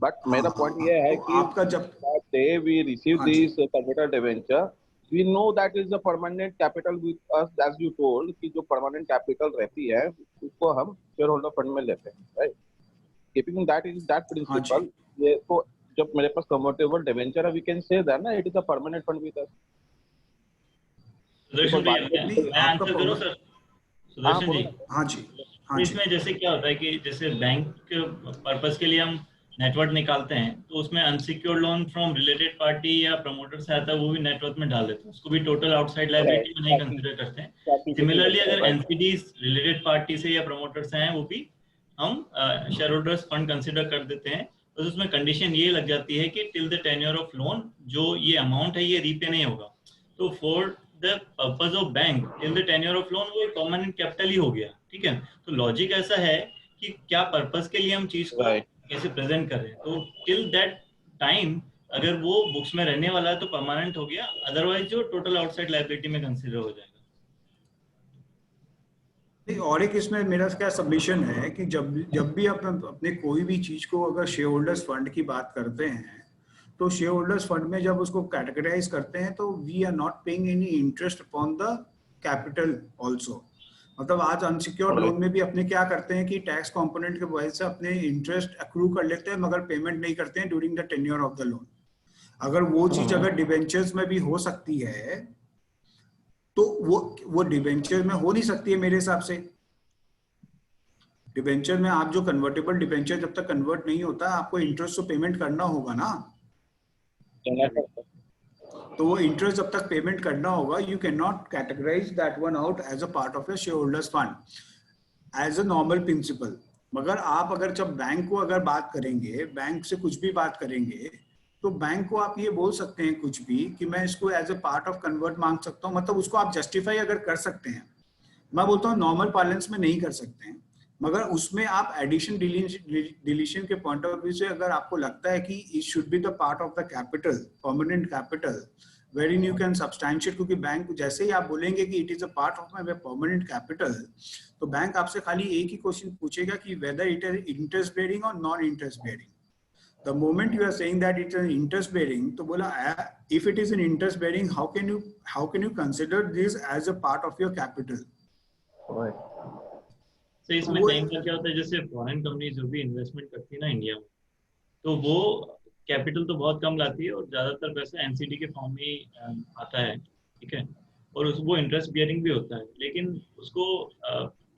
But मेरा point ये है कि आपका जब that day we receive this converted debenture, we know that is a permanent capital with us, as you told कि जो permanent capital रहती है उसको हम shareholder fund में लेते हैं, right? Keeping that is that principle, ये तो जब मेरे पास convertible debenture है, we can say that ना it is a permanent fund with us. Sudarshan ji, मैं आंसर करूं सर? सुदर्शन जी, हाँ जी. इसमें जैसे क्या होता है कि जैसे बैंक पर्पस के लिए हम नेटवर्क निकालते हैं तो उसमें unsecured loan from related party या प्रमोटर से आता है, वो भी नेटवर्क में डाल देते हैं, उसको भी टोटल आउटसाइड लायबिलिटी में नहीं कंसीडर करते हैं. सिमिलरली अगर एनसीडीज रिलेटेड पार्टी से या प्रमोटर से हैं वो भी हम शेयर होल्डर्स फंड कंसीडर कर देते हैं. तो उसमें कंडीशन ये लग जाती है कि till the tenure of loan जो ये अमाउंट है ये रीपे नहीं होगा. तो for the purpose of bank till the tenure of loan वो परमानेंट कैपिटल ही हो गया. ठीक है, तो लॉजिक ऐसा है कि क्या पर्पस के लिए हम चीज को कैसे प्रेजेंट कर रहे हैं. तो टिल दैट टाइम अगर वो बुक्स में रहने वाला है तो परमानेंट हो गया, अदरवाइज जो टोटल आउटसाइड लायबिलिटी में कंसीडर हो जाएगा. और एक इसमें मेरा क्या सबमिशन है कि जब भी आप अपने कोई भी चीज को अगर शेयर होल्डर्स फंड की बात करते हैं तो शेयर होल्डर्स फंड में जब उसको कैटेगराइज करते हैं तो we are not paying any interest upon the capital also. मतलब आज अनसिक्योर्ड लोन में भी अपने क्या करते हैं कि टैक्स कंपोनेंट के वजह से अपने इंटरेस्ट अक्रू कर लेते हैं मगर पेमेंट नहीं करते हैं during the tenure of the loan. अगर वो चीज अगर डिबेंचर्स में भी हो सकती है तो वो डिबेंचर में हो नहीं सकती है मेरे हिसाब से. डिबेंचर में आप जो कन्वर्टेबल डिबेंचर जब तक कन्वर्ट नहीं होता आपको इंटरेस्ट तो पेमेंट करना होगा ना. तो वो इंटरेस्ट जब तक पेमेंट करना होगा you can not categorise that one out as a part of your shareholders fund as a normal principal. मगर आप अगर जब बैंक को अगर बात करेंगे, बैंक से कुछ भी बात करेंगे तो बैंक को आप ये बोल सकते हैं कुछ भी कि मैं इसको as a part of convert मांग सकता हूँ. मतलब उसको आप जस्टिफाई अगर कर सकते हैं, मैं बोलता हूँ नॉर्मल पार्लेंस में नहीं कर सकते हैं, मगर उसमें आप एडिशन डिलीशन के पॉइंट ऑफ व्यू से अगर आपको लगता है कि it should be the part of the capital, permanent capital wherein you can substantiate. क्योंकि बैंक जैसे ही आप बोलेंगे कि it is a part of my permanent capital तो बैंक आपसे खाली एक ही क्वेश्चन पूछेगा कि whether it is interest bearing और non interest bearing. The moment you are saying that it's an interest bearing, तो बोला if it is an interest bearing, how can you consider this as a part of your capital? Right. So इसमें time का क्या होता है, जैसे foreign company जो भी इन्वेस्टमेंट करती है ना इंडिया में, तो वो कैपिटल तो बहुत कम लाती है और ज्यादातर पैसा एनसीडी के फॉर्म में ही आता है. ठीक है, और वो इंटरेस्ट बियरिंग भी होता है, लेकिन उसको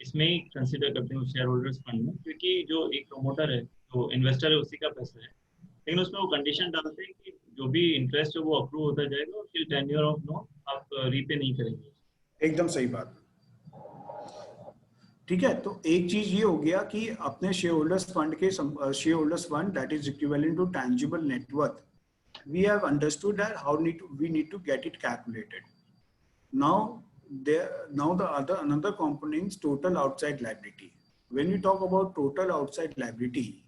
इसमें ही कंसिडर करते हैं शेयर होल्डर्स फंड में, क्योंकि जो एक प्रमोटर है जो इन्वेस्टर है उसी का पैसा है. लेकिन उसमें वो कंडीशन डालते हैं कि जो भी इंटरेस्ट है वो अप्रूव होता जाएगा और फिर टेन्योर ऑफ लोन आप रीपे नहीं करेंगे. एकदम सही बात. ठीक है, तो एक चीज ये हो गया कि अपने shareholders fund that is equivalent to tangible net worth, we have understood that how we need to get it calculated. Now the another component is total outside liability. When we talk about total outside liability,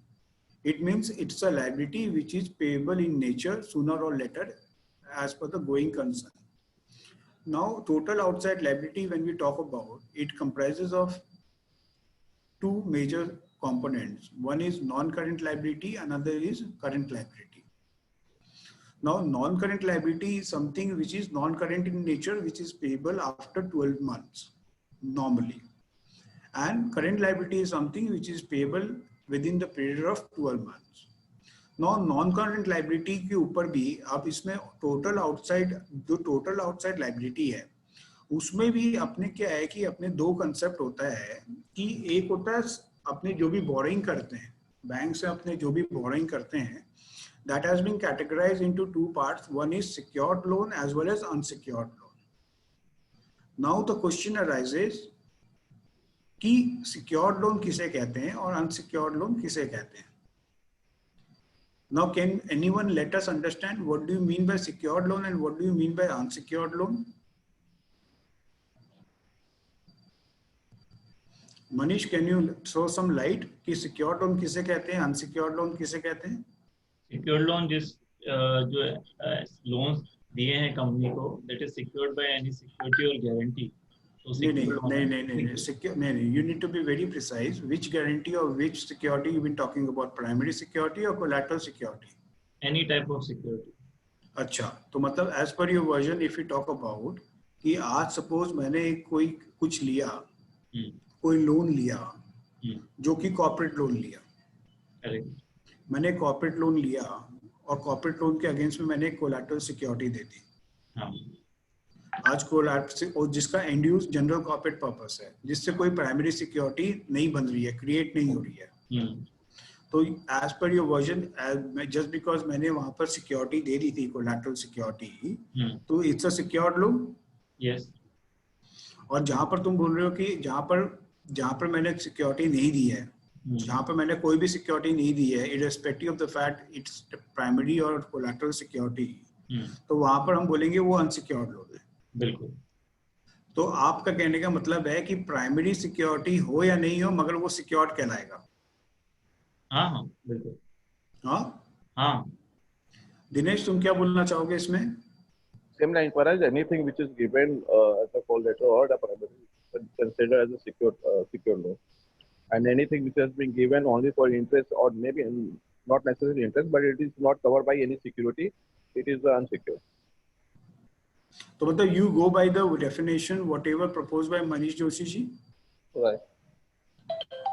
it means it's a liability which is payable in nature sooner or later as per the going concern. Now total outside liability, when we talk about it, comprises of two major components. One is non-current liability, another is current liability. Now non-current liability is something which is non-current in nature, which is payable after 12 months normally, and current liability is something which is payable within the period of 12 months. Now non current liability के ऊपर भी आप इसमें total outside liability है उसमें भी अपने क्या है कि अपने दो कंसेप्ट होता है कि एक होता है अपने जो भी बोरिंग करते हैं बैंक से अपने जो भी बोरिंग करते हैं that has been categorized into two parts. One is secured loan as well as unsecured loan. Now the question arises कि secured loan किसे कहते हैं और unsecured loan किसे कहते हैं. Now can anyone let us understand what do you mean by secured loan and what do you mean by unsecured loan? Manish, can you throw some light कि secured loan किसे कहते हैं, unsecured loan किसे कहते हैं? Secured loan जिस जो loans दिए हैं कंपनी को that is secured by any security और गारंटी नहीं you need to be very precise which guarantee or which security you've been talking about, primary security or collateral security? any type of security. अच्छा, तो मतलब as per your version if you talk about कि आज suppose मैंने कोई कुछ लिया कोई लोन लिया जो कि कॉर्पोरेट लोन लिया, मैंने कॉर्पोरेट लोन लिया और कॉर्पोरेट लोन के अगेंस्ट में मैंने कोलैटरल सिक्योरिटी दे दी. आज कोलैटरल जिसका and use general corporate purpose है जिससे कोई प्राइमरी सिक्योरिटी नहीं बन रही है, क्रिएट नहीं हो रही है. तो as per your version just because मैंने वहां पर सिक्योरिटी दे दी थी कोलैटरल सिक्योरिटी तो it's a secured loan. Yes. और जहां पर तुम बोल रहे हो कि जहां पर मैंने सिक्योरिटी नहीं दी है, जहां पर मैंने कोई भी सिक्योरिटी नहीं दी है irrespective of the fact its primary और कोलैटरल सिक्योरिटी, तो वहां पर हम बोलेंगे वो अनसिक्योर्ड लोन है. बिल्कुल. तो आपका कहने का मतलब है कि प्राइमरी सिक्योरिटी हो या नहीं हो मगर वो सिक्योर्ड कहलाएगा. हाँ बिल्कुल. हाँ. दिनेश तुम क्या बोलना चाहोगे इसमें? Same line for us, anything which is given as a collateral or the primary considered as a secured loan. And anything which has been given only for interest or maybe not necessarily interest, but it is not covered by any security, it is unsecured. तो मतलब you go by the definition whatever proposed by Manish Joshi ji? Right.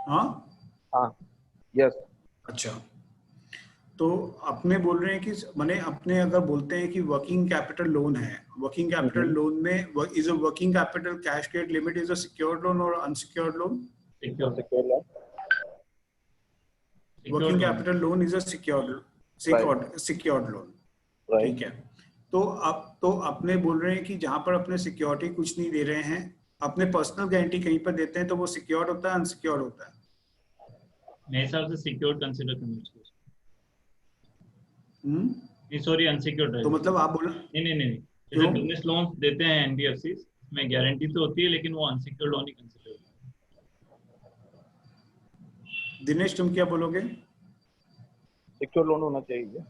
हाँ? Yes. अच्छा, तो अपने बोल रहे हैं कि माने अपने अगर बोलते हैं कि वर्किंग कैपिटल लोन है, वर्किंग कैपिटल लोन में is a working capital cash credit limit is a secured loan और unsecured loan? Secured loan. Working capital loan is a secured loan. ठीक है. तो अपने बोल रहे हैं कि जहां पर अपने सिक्योरिटी कुछ नहीं दे रहे हैं, अपने पर्सनल गारंटी कहीं पर देते हैं तो वो सिक्योर्ड होता है अनसिक्योर्ड होता है? मेरे हिसाब से सिक्योर्ड कंसीडर करना चाहिए. नहीं सॉरी अनसिक्योर्ड है. तो मतलब आप बोल नहीं जैसे बिजनेस लोन देते हैं एनबीएफसी में गारंटी तो होती है लेकिन वो अनसिक्योर्ड लोन ही कंसीडर होता है. दिनेश तुम क्या बोलोगे? सिक्योर्ड लोन होना चाहिए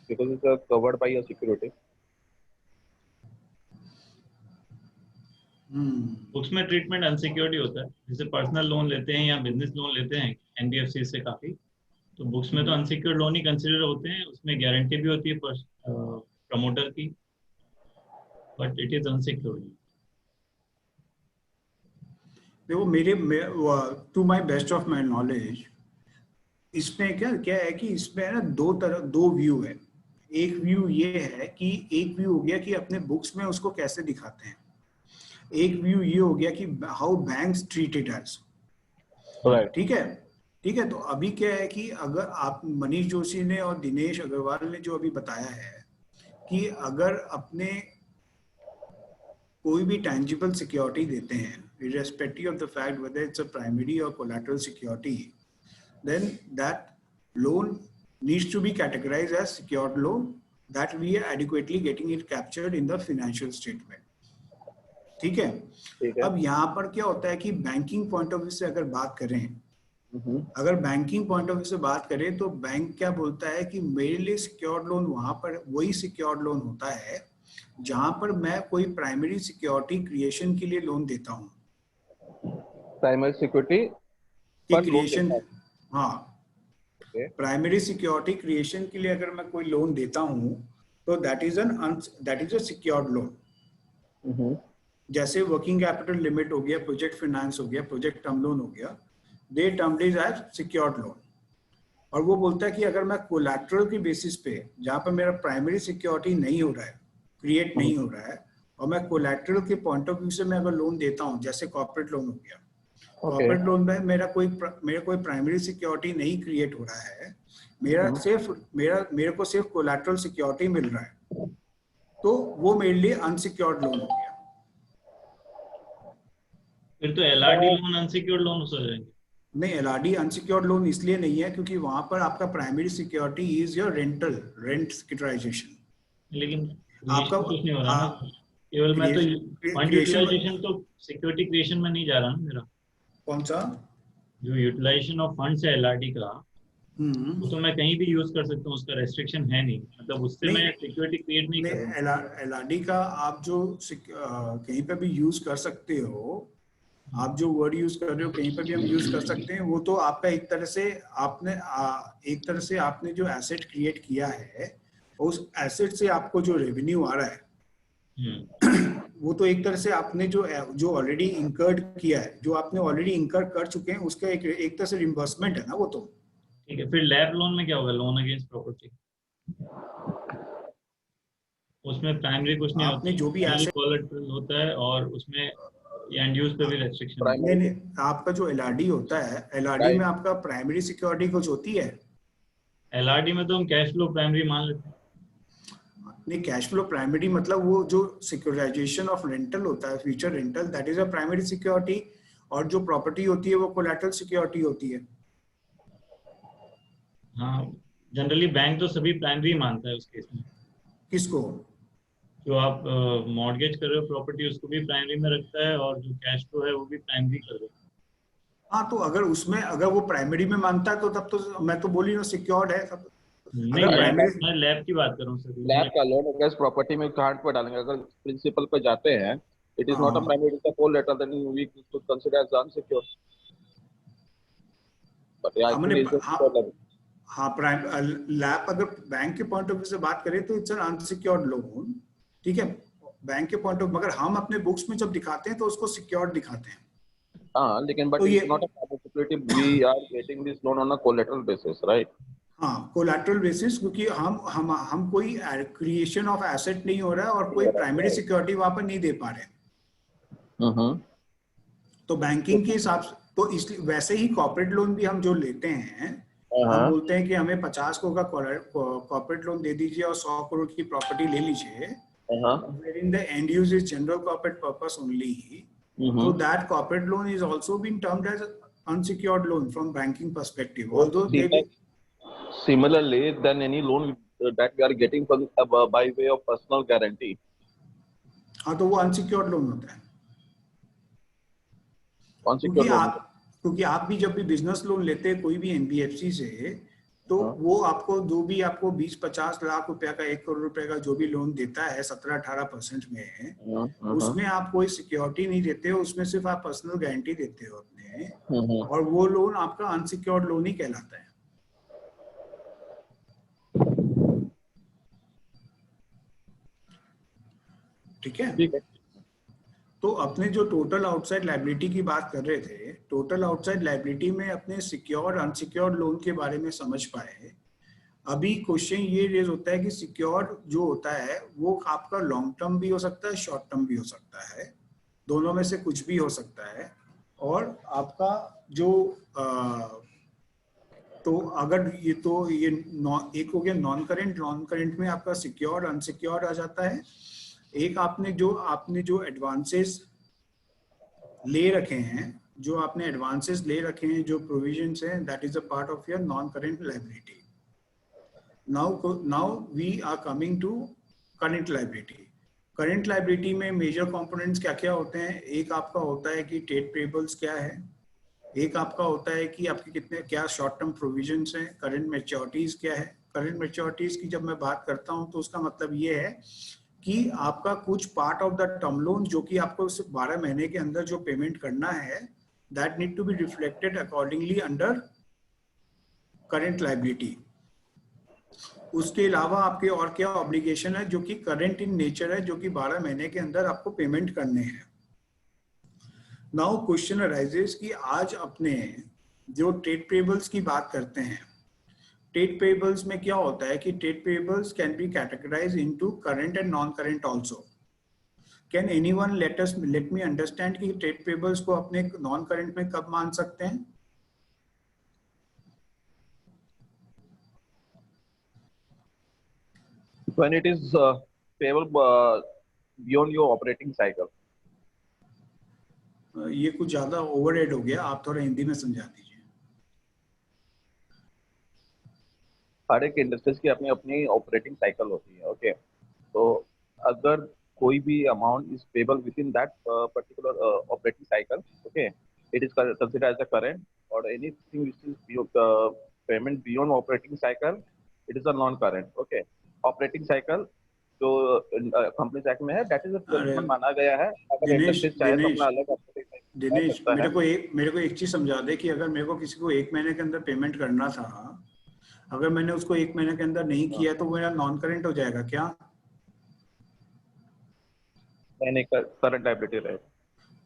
because it's covered by a security. Books में ट्रीटमेंट अनसिक्योर्ड ही होता है. जैसे पर्सनल लोन लेते हैं या बिजनेस लोन लेते हैं एनबीएफसी से काफी, तो बुक्स में तो अनसिक्योर्ड लोन ही कंसीडर होते हैं. उसमें गारंटी भी होती है प्रमोटर की, बट इट इज अनसिक्योर्ड. देखो मेरे to my best of my knowledge इसमें क्या है कि इसमें ना दो व्यू है. एक व्यू ये है कि एक व्यू हो गया कि अपने बुक्स में उसको कैसे दिखाते हैं, एक व्यू ये हो गया कि how banks treat it as. ठीक है. तो अभी क्या है कि अगर आप मनीष जोशी ने और दिनेश अग्रवाल ने जो अभी बताया है कि अगर अपने कोई भी टैंजिबल सिक्योरिटी देते हैं irrespective of the fact whether it's a primary or collateral security, then that loan needs to be categorized as secured loan that we are adequately getting it captured in the financial statement. ठीक है. अब यहाँ पर क्या होता है कि banking point of view से अगर बात करें तो बैंक क्या बोलता है कि मेरे लिए सिक्योर्ड लोन वहां पर वही सिक्योर्ड लोन होता है जहां पर मैं कोई प्राइमरी सिक्योरिटी क्रिएशन के लिए लोन देता हूँ. Primary security creation. हाँ. प्राइमरी सिक्योरिटी क्रिएशन के लिए अगर मैं कोई लोन देता हूँ तो that is a secured loan. जैसे वर्किंग कैपिटल लिमिट हो गया, प्रोजेक्ट फाइनेंस हो गया, प्रोजेक्ट टर्म लोन हो गया, they termed is as secured loan. और वो बोलता है कि अगर मैं कोलैटरल की बेसिस पे, जहाँ पर मेरा प्राइमरी सिक्योरिटी नहीं हो रहा है, क्रिएट नहीं हो रहा है, और मैं कोलैटरल के पॉइंट ऑफ व्यू से मैं अगर लोन देता हूँ, जैसे कॉर्पोरेट लोन हो गया, कॉर्पोरेट लोन में मेरा कोई प्राइमरी सिक्योरिटी नहीं क्रिएट हो रहा है, मेरे को सिर्फ कोलैटरल सिक्योरिटी मिल रहा है, तो वो मेरे लिए अनसिक्योर्ड लोन हो गया। फिर तो एलआरडी लोन अनसिक्योर्ड लोन हो जाएंगे। नहीं, एलआरडी अनसिक्योर्ड लोन इसलिए नहीं है क्योंकि वहां पर आपका primary security is your rent securitisation. लेकिन आपका कुछ नहीं हो रहा ना, केवल मैं तो फंड यूटिलाइजेशन तो सिक्योरिटी क्रिएशन में नहीं जा रहा ना मेरा। कौन सा? जो यूटिलाइजेशन ऑफ फंड्स है एलआरडी का, वो तो मैं कहीं भी यूज कर सकता हूँ, उसका रेस्ट्रिक्शन है नहीं, मतलब उससे मैं सिक्योरिटी क्रिएट नहीं कर रहा हूँ। एलआरडी का आप जो कहीं पे भी यूज कर सकते हो, आप जो वर्ड यूज कर रहे हो कहीं पर भी हम यूज कर सकते हैं, वो तो आपका एक तरह से आपने जो एसेट क्रिएट किया है, उस एसेट से आपको जो रेवेन्यू आ रहा है वो तो एक तरह से आपने जो ऑलरेडी इंकर्ड किया है, जो आपने ऑलरेडी इंकर कर चुके हैं, उसका एक तरह से रिम्बर्समेंट है ना वो तो। ठीक है, फिर लैब लोन में क्या होगा? लोन अगेंस्ट प्रॉपर्टी, उसमें प्राइमरी कुछ नहीं आपने जो भी कोलैटरल होता है और उसमें एंड यूज पे भी रेस्ट्रिक्शन है। नहीं, आपका जो एलआरडी होता है, एलआरडी में आपका प्राइमरी सिक्योरिटी कुछ होती है? एलआरडी में तो हम कैश फ्लो प्राइमरी मान लेते हैं। नहीं, कैश फ्लो प्राइमरी मतलब वो जो सिक्योराइजेशन ऑफ रेंटल होता है, future rental, that is a primary security, और जो प्रॉपर्टी होती है वो कोलैटरल सिक्योरिटी होती है। हाँ, जनरली बैंक तो सभी प्राइमरी मानता है उस केस में। किसको? जो आप मॉर्गेज कर रहे हो प्रॉपर्टी, उसको भी प्राइमरी में रखता है, और जो कैश फ्लो है वो भी प्राइमरी कर रहे हो। हाँ, तो अगर वो प्राइमरी में मानता है तो तब तो मैं तो बोली ना सिक्योर्ड है सब। नहीं, मैं लैब की बात कर रहा हूँ सर। लैब का लोन अगेंस्ट प्रॉपर्टी में कार्ड पे डालेंगे, अगर प्रिंसिपल पे जाते हैं, it is not a primary, it is a collateral, then we should consider as unsecured. But या लैब अगर बैंक के पॉइंट ऑफ व्यू से बात करें तो इट्स एन अनसिक्योर्ड लोन, ठीक है, बैंक के पॉइंट ऑफ, मगर हम अपने बुक्स में जब दिखाते हैं तो उसको सिक्योर्ड दिखाते हैं। हाँ, लेकिन but it's not a primary security, we are getting this loan on a collateral basis, right? हाँ, कोलैटरल बेसिस, क्योंकि हम कोई क्रिएशन ऑफ एसेट नहीं हो रहा है और कोई प्राइमरी सिक्योरिटी वहां पर नहीं दे पा रहे। तो बैंकिंग के हिसाब से तो इसलिए वैसे ही कॉर्पोरेट लोन भी हम जो लेते हैं, हम बोलते हैं कि हमें 50 करोड़ का कॉर्पोरेट लोन दे दीजिए और 100 करोड़ की प्रॉपर्टी ले लीजिए, wherein the end use is general corporate purpose only. So that corporate loan is also being termed as unsecured loan from banking perspective. Although similarly, than any loan that we are getting from by way of personal guarantee. हाँ, तो वो unsecured loan होता है। Unsecured loan. क्योंकि आप भी जब भी बिजनेस लोन लेते हैं कोई भी एनबीएफसी से, तो वो आपको जो भी आपको 20-50 लाख रुपया का 1 करोड़ रुपए का जो भी लोन देता है 17-18% में, उसमें आप कोई सिक्योरिटी नहीं देते हो, उसमें सिर्फ आप पर्सनल गारंटी देते हो अपने, और वो लोन आपका अनसिक्योर्ड लोन ही कहलाता है। ठीक है। तो अपने जो टोटल आउटसाइड लायबिलिटी की बात कर रहे थे, टोटल आउटसाइड लायबिलिटी में अपने सिक्योर्ड अनसिक्योर्ड लोन के बारे में समझ पाए। अभी क्वेश्चन ये रेज होता है कि सिक्योर्ड जो होता है वो आपका लॉन्ग टर्म भी हो सकता है, शॉर्ट टर्म भी हो सकता है, दोनों में से कुछ भी हो सकता है। और आपका जो तो अगर ये एक हो गया नॉन करेंट में आपका सिक्योर्ड अनसिक्योर्ड आ जाता है। एक आपने जो एडवांसेस ले रखे हैं, जो प्रोविजंस हैं, that is a part of your non current liability. Now we are coming to current liability. Current liability में मेजर कंपोनेंट्स क्या क्या होते हैं? एक आपका होता है कि ट्रेड पेबल्स क्या है, एक आपका होता है कि आपके क्या शॉर्ट टर्म प्रोविजंस हैं, करंट मैच्योरिटीज क्या है। करंट मैच्योरिटीज की जब मैं बात करता हूं तो उसका मतलब ये है कि आपका कुछ part of the term loan जो कि आपको 12 महीने के अंदर जो पेमेंट करना है, that need to be reflected accordingly under current liability. उसके अलावा आपके और क्या ऑब्लिगेशन है जो कि करंट इन नेचर है, जो कि 12 महीने के अंदर आपको पेमेंट करने हैं। नाउ क्वेश्चन अराइजेस कि आज अपने जो ट्रेड पेबल्स की बात करते हैं, ट्रेड पेबल्स में क्या होता है कि trade payables can be categorise into current and non current also. Can anyone let me understand कि ट्रेड पेबल्स को अपने नॉन करंट में कब मान सकते हैं? When it is payable beyond your operating cycle. ये कुछ ज्यादा ओवरहेड हो गया, आप थोड़ा हिंदी में समझा दीजिए। हर एक इंडस्ट्रीज की अपनी अपनी ऑपरेटिंग साइकिल होती है। ओके, तो अगर कोई भी amount is payable within that particular operating cycle, okay, it is considered as a current, और anything which is payment beyond operating cycle, it is a non current. Okay, operating cycle जो companies act में है, that is अ माना गया है। अगर industries चाहे तो अपना अलग दिनेश, मेरे को एक चीज समझा दे कि अगर मेरे को किसी को 1 महीने के अंदर पेमेंट करना था, अगर मैंने उसको 1 महीने के अंदर नहीं किया तो मेरा नॉन करंट हो जाएगा क्या? नहीं, करंट लायबिलिटी रहेगा।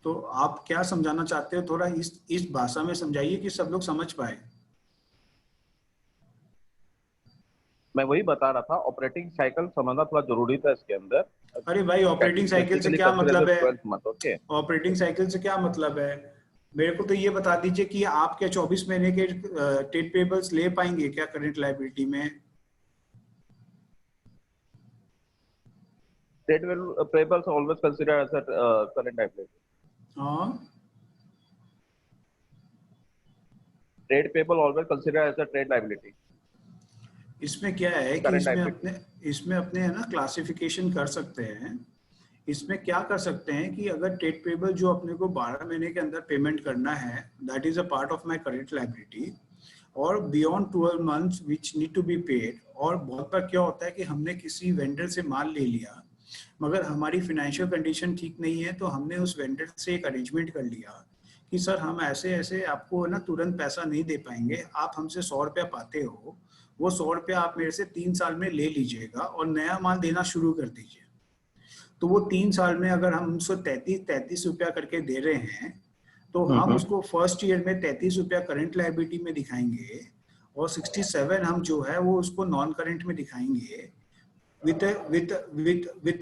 तो आप क्या समझाना चाहते हो, थोड़ा इस भाषा में समझाइए कि सब लोग समझ पाए। मैं वही बता रहा था, ऑपरेटिंग साइकिल समझना थोड़ा जरूरी था इसके अंदर। अरे भाई, ऑपरेटिंग साइकिल से क्या मतलब है? ऑपरेटिंग साइकिल से क्या मतलब है? मेरे को तो ये बता दीजिए कि आप क्या 24 महीने के ट्रेड पेबल्स ले पाएंगे क्या करंट लायबिलिटी में? Trade payables are always considered as a current liability. हाँ, Trade payable always considered as a trade liability. इसमें क्या है कि इसमें अपने है ना क्लासिफिकेशन कर सकते हैं। इसमें क्या कर सकते हैं कि अगर ट्रेड पेबल जो अपने को 12 महीने के अंदर पेमेंट करना है, that is a part of my current liability, और beyond 12 months which need to be paid. और बहुत बार क्या होता है कि हमने किसी वेंडर से माल ले लिया, मगर हमारी फाइनेंशियल कंडीशन ठीक नहीं है, तो हमने उस वेंडर से एक अरेंजमेंट कर लिया कि सर हम ऐसे ऐसे आपको ना तुरंत पैसा नहीं दे पाएंगे, आप हमसे 100 रुपया पाते हो, वो 100 रुपया आप मेरे से 3 साल में ले लीजिएगा और नया माल देना शुरू कर दीजिए। तो वो 3 साल में अगर हम उसको 33 रुपया करके दे रहे हैं, तो हम उसको फर्स्ट ईयर में 33 रुपया करंट लायबिलिटी में दिखाएंगे, और 67 हम जो है वो उसको नॉन करंट में दिखाएंगे, with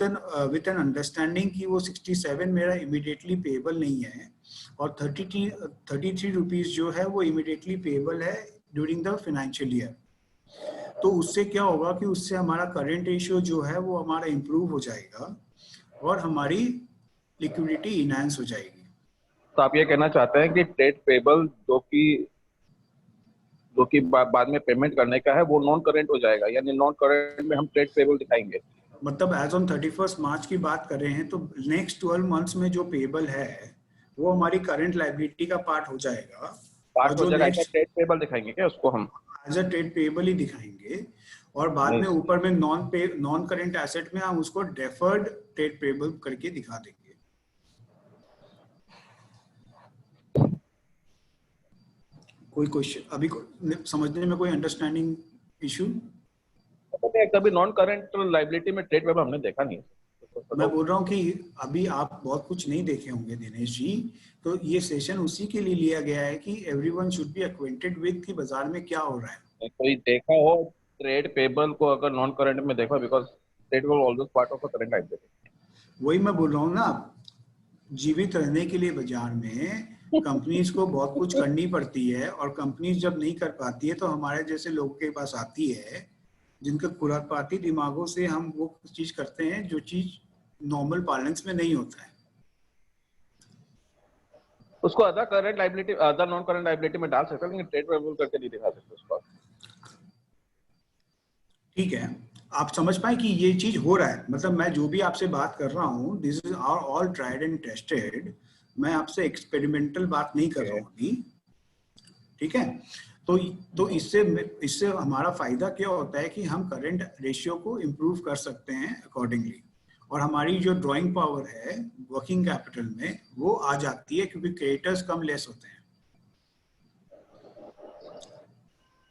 an अंडरस्टैंडिंग कि वो 67 मेरा इमीडिएटली पेएबल नहीं है, और 33 रुपीज जो है वो इमीडिएटली पेएबल है ड्यूरिंग द फाइनेंशियल ईयर। तो उससे क्या होगा कि उससे हमारा करंट रेशियो जो है वो हमारा इम्प्रूव हो जाएगा और हमारी लिक्विडिटी इनहांस हो जाएगी। तो आप ये कहना चाहते हैं कि ट्रेड पेबल जो कि बाद में पेमेंट करने का है, वो नॉन करंट हो जाएगा, यानी नॉन करंट में हम ट्रेड पेबल दिखाएंगे। मतलब एज ऑन 31 मार्च की बात कर रहे हैं, तो नेक्स्ट 12 मंथ्स में जो पेबल है वो हमारी करंट लायबिलिटी का पार्ट हो जाएगा, और जो नेक्स्ट ट्रेड पेबल दिखाएंगे क्या उसको हम एज अ ट्रेड पेबल ही दिखाएंगे, और बाद में ऊपर में नॉन करंट एसेट में हम उसको डेफर्ड ट्रेड पेबल करके दिखा देंगे। कोई क्वेश्चन अभी समझने में कोई अंडरस्टैंडिंग इशू? कभी नॉन करंट लायबिलिटी में ट्रेड पेबल हमने देखा नहीं। मैं बोल रहा हूँ कि अभी आप बहुत कुछ नहीं देखे होंगे दिनेश जी, तो ये सेशन उसी के लिए लिया गया है कि everyone should be acquainted with कि बाजार में क्या हो रहा है। कोई देखा हो ट्रेड पेबल को अगर नॉन करंट में देखा, because trade payable always part of a current liability. वही मैं बोल रहा हूँ ना, जीवित रहने के लिए बाजार में कंपनीज को बहुत कुछ करनी पड़ती है, और कंपनीज जब नहीं कर पाती है तो हमारे जैसे लोगों के पास आती है जिनके खुरापाती दिमागों से हम वो चीज करते हैं जो चीज नॉर्मल बैलेंस में नहीं होता है। उसको other current liability, other non current liability में डाल सकते हैं, लेकिन ट्रेड पेबल करके नहीं दिखा सकते उसको। ठीक है, आप समझ पाए कि ये चीज हो रहा है। मतलब मैं जो भी आपसे बात कर रहा हूँ, this is our all tried and tested. मैं आपसे एक्सपेरिमेंटल बात नहीं कर रहा हूँ अभी, ठीक है? तो इससे हमारा फायदा क्या होता है कि हम करंट रेशियो को इम्प्रूव कर सकते हैं अकॉर्डिंगली, और हमारी जो ड्राइंग पावर है वर्किंग कैपिटल में वो आ जाती है, क्योंकि क्रेडिटर्स कम लेस होते हैं।